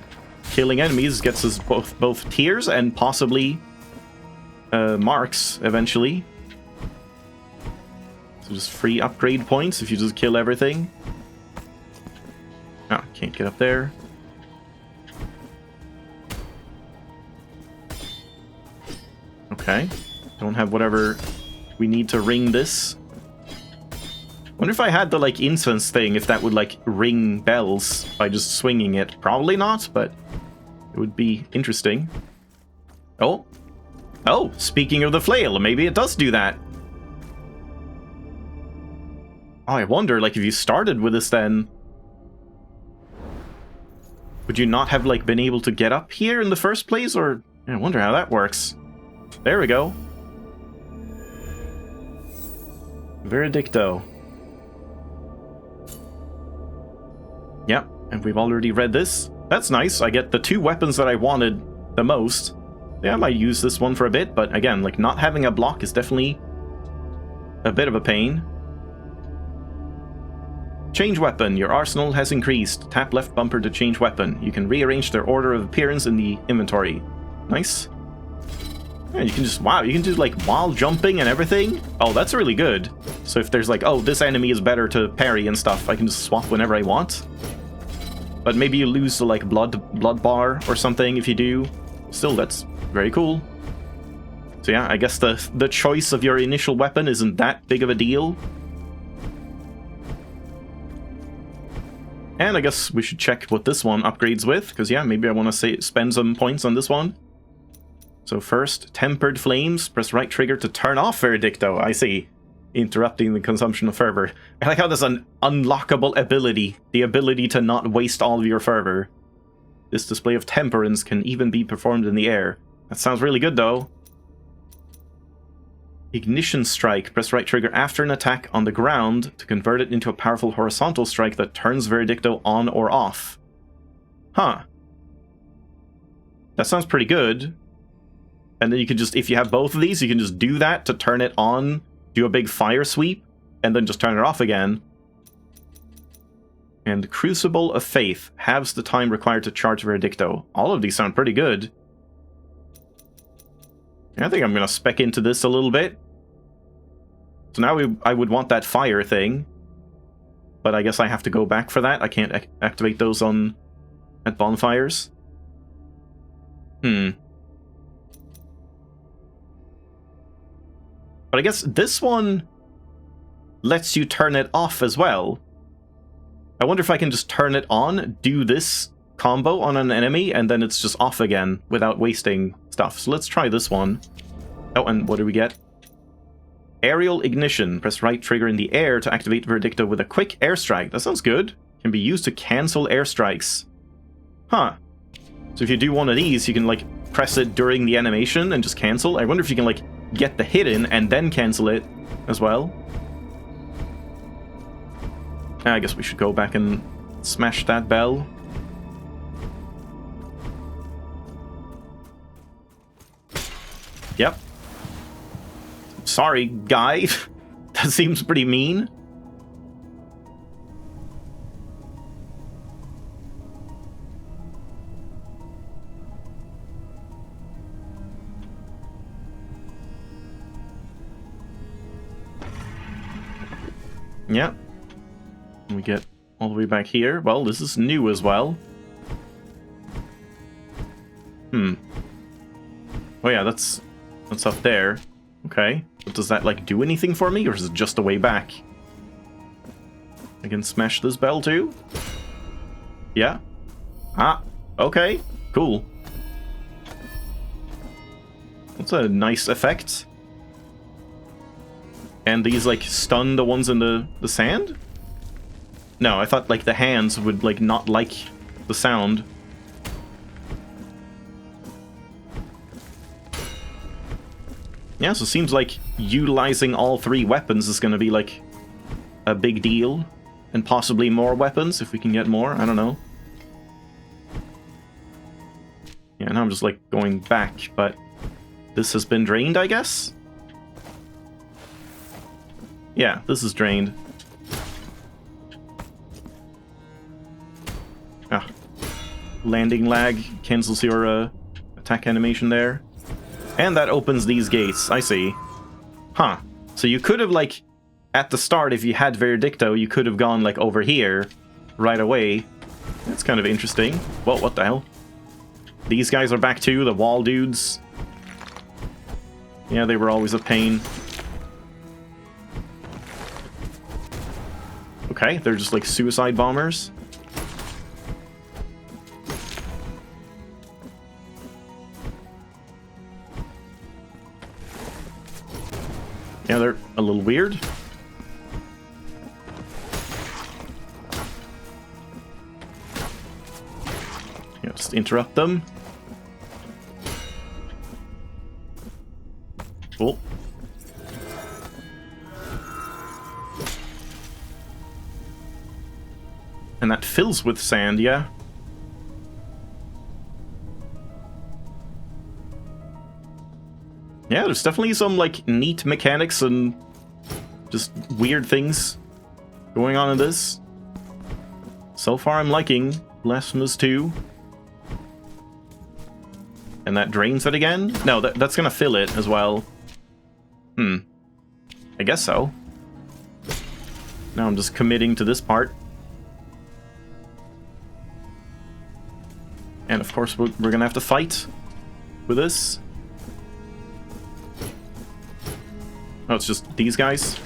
killing enemies gets us both tiers and possibly marks eventually. So just free upgrade points if you just kill everything. Oh, can't get up there. Okay. Don't have whatever we need to ring this. Wonder if I had the, like, incense thing, if that would, like, ring bells by just swinging it. Probably not, but it would be interesting. Oh. Oh, speaking of the flail, maybe it does do that. Oh, I wonder, like, if you started with this then, would you not have, like, been able to get up here in the first place? Or, I wonder how that works. There we go. Veredicto. Yep, and we've already read this. That's nice. I get the 2 weapons that I wanted the most. Yeah, I might use this one for a bit, but again, like, not having a block is definitely a bit of a pain. Change weapon. Your arsenal has increased. Tap left bumper to change weapon. You can rearrange their order of appearance in the inventory. Nice. Yeah, you can just, wow, you can do, like, while jumping and everything. Oh, that's really good. So if there's like, oh, this enemy is better to parry and stuff, I can just swap whenever I want. But maybe you lose the, like, blood bar or something if you do. Still, that's very cool. So yeah, I guess the choice of your initial weapon isn't that big of a deal. And I guess we should check what this one upgrades with, because yeah, maybe I want to spend some points on this one. So first, Tempered Flames. Press right trigger to turn off Veredicto. I see. Interrupting the consumption of fervor. I like how there's an unlockable ability. The ability to not waste all of your fervor. This display of temperance can even be performed in the air. That sounds really good, though. Ignition Strike. Press right trigger after an attack on the ground to convert it into a powerful horizontal strike that turns Veredicto on or off. Huh. That sounds pretty good. And then you can just, if you have both of these, you can just do that to turn it on, do a big fire sweep, and then just turn it off again. And Crucible of Faith halves the time required to charge Veredicto. All of these sound pretty good. I think I'm going to spec into this a little bit. So now I would want that fire thing. But I guess I have to go back for that. I can't activate those at bonfires. But I guess this one lets you turn it off as well. I wonder if I can just turn it on, do this combo on an enemy, and then it's just off again without wasting stuff. So let's try this one. Oh, and what do we get? Aerial Ignition. Press right trigger in the air to activate Veredicto with a quick airstrike. That sounds good. Can be used to cancel airstrikes. Huh. So if you do one of these, you can, like, press it during the animation and just cancel. I wonder if you can, like, get the hit in and then cancel it as well. I guess we should go back and smash that bell. Yep. Sorry, guy. That seems pretty mean. Yep. We get all the way back here. Well, this is new as well. Oh yeah, that's up there. Okay. But does that, like, do anything for me, or is it just a way back? I can smash this bell too? Yeah. Ah, okay. Cool. That's a nice effect. And these, like, stun the ones in the sand? No, I thought, like, the hands would, like, not like the sound. Yeah, so it seems like utilizing all 3 weapons is going to be, like, a big deal. And possibly more weapons, if we can get more. I don't know. Yeah, now I'm just, like, going back, but this has been drained, I guess? Yeah, this is drained. Ah. Landing lag cancels your attack animation there. And that opens these gates, I see. Huh. So you could have, like, at the start, if you had Verdicto, you could have gone, like, over here right away. That's kind of interesting. Whoa, what the hell? These guys are back too, the wall dudes. Yeah, they were always a pain. Okay, they're just like suicide bombers. Yeah, they're a little weird. Yeah, just interrupt them. Cool. And that fills with sand, yeah. Yeah, there's definitely some, like, neat mechanics and just weird things going on in this. So far, I'm liking Blasphemous 2. And that drains it again? No, that's gonna fill it as well. I guess so. Now I'm just committing to this part. And of course, we're gonna have to fight with this. Oh, it's just these guys.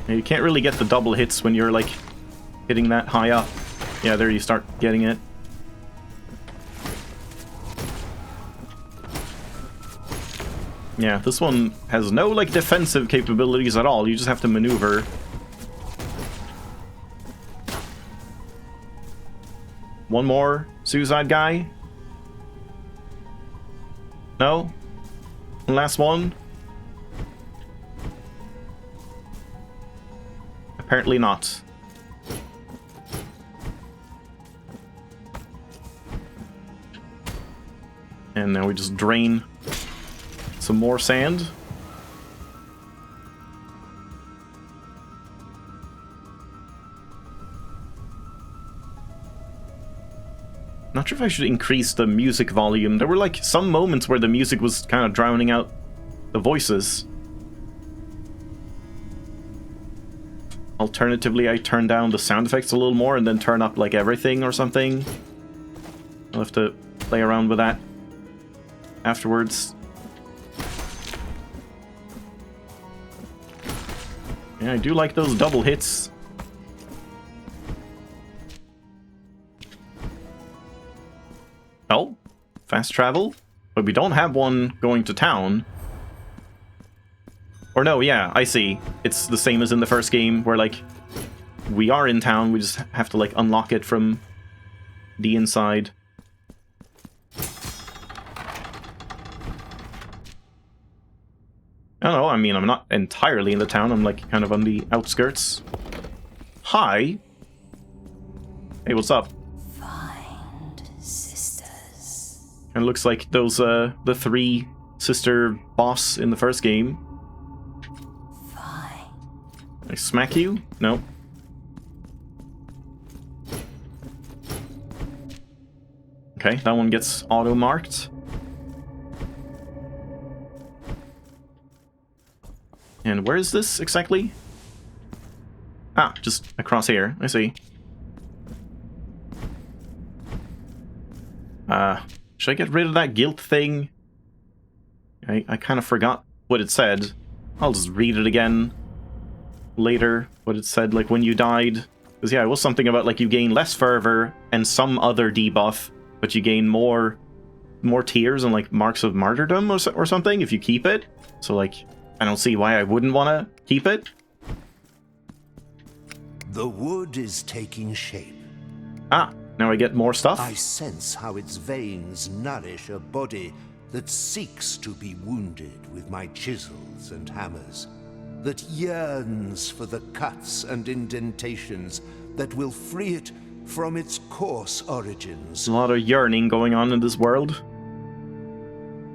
You can't really get the double hits when you're, like, hitting that high up. Yeah, there you start getting it. Yeah, this one has no, like, defensive capabilities at all. You just have to maneuver. One more suicide guy? No? One last one? Apparently not. And now we just drain some more sand. Not sure if I should increase the music volume. There were, like, some moments where the music was kind of drowning out the voices. Alternatively, I turn down the sound effects a little more and then turn up, like, everything or something. I'll have to play around with that afterwards. Yeah, I do like those double hits. Oh, fast travel? But we don't have one going to town. Or no, yeah, I see. It's the same as in the first game, where, like, we are in town, we just have to, like, unlock it from the inside. I don't know, I mean, I'm not entirely in the town, I'm, like, kind of on the outskirts. Hi! Hey, what's up? Find sisters. And it looks like those, the three sister boss in the first game. I smack you? No. Okay, that one gets auto-marked. And where is this exactly? Ah, just across here. I see. Should I get rid of that guilt thing? I kind of forgot what it said. I'll just read it again later, what it said, like, when you died. Because, yeah, it was something about, like, you gain less fervor and some other debuff, but you gain more tears and, like, marks of martyrdom or something if you keep it. So, like, I don't see why I wouldn't want to keep it. The wood is taking shape. Ah, now I get more stuff. I sense how its veins nourish a body that seeks to be wounded with my chisels and hammers, that yearns for the cuts and indentations that will free it from its coarse origins. A lot of yearning going on in this world.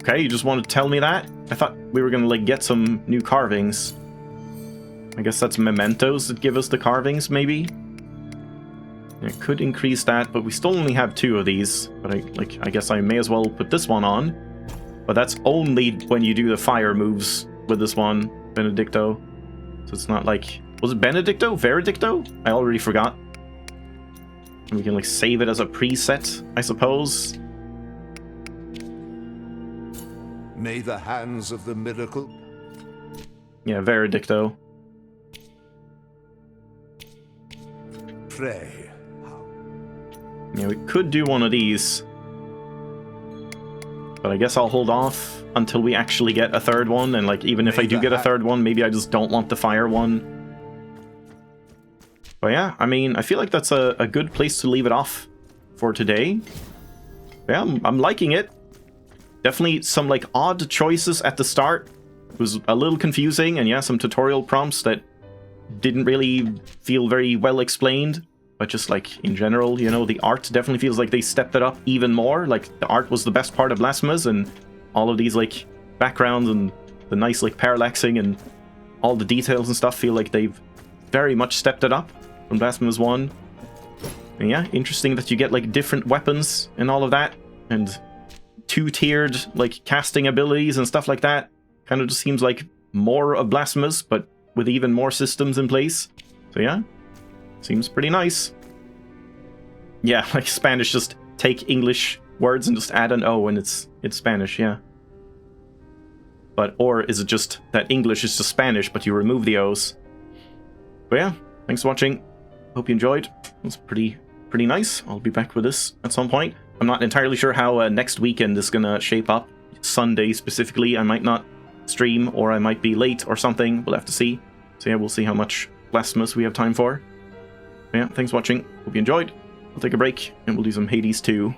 Okay, you just wanted to tell me that? I thought we were gonna, like, get some new carvings. I guess that's mementos that give us the carvings, maybe? It could increase that, but we still only have 2 of these. But I guess I may as well put this one on. But that's only when you do the fire moves with this one, Benedicto. So it's not like... Was it Benedicto? Veredicto? I already forgot. We can, like, save it as a preset, I suppose. May the hands of the miracle... Yeah, Veredicto. Pray. Yeah, we could do one of these. But I guess I'll hold off until we actually get a 3rd one. And, like, even if I do get a 3rd one, maybe I just don't want the fire one. But yeah, I mean, I feel like that's a good place to leave it off for today. Yeah, I'm liking it. Definitely some, like, odd choices at the start. It was a little confusing, and yeah, some tutorial prompts that didn't really feel very well explained. But just, like, in general, you know, the art definitely feels like they stepped it up even more. Like, the art was the best part of Blasphemous, and all of these, like, backgrounds and the nice, like, parallaxing and all the details and stuff feel like they've very much stepped it up from Blasphemous 1. And yeah, interesting that you get, like, different weapons and all of that, and 2-tiered, like, casting abilities and stuff like that. Kind of just seems like more of Blasphemous, but with even more systems in place. So yeah, seems pretty nice. Yeah, like Spanish, just take English words and just add an O and it's Spanish, yeah. But, or is it just that English is just Spanish, but you remove the O's? But yeah, thanks for watching. Hope you enjoyed. It was pretty nice. I'll be back with this at some point. I'm not entirely sure how next weekend is gonna shape up. Sunday specifically, I might not stream, or I might be late or something. We'll have to see. So yeah, we'll see how much Blasphemous we have time for. But yeah, thanks for watching. Hope you enjoyed. I'll take a break, and we'll do some Hades 2.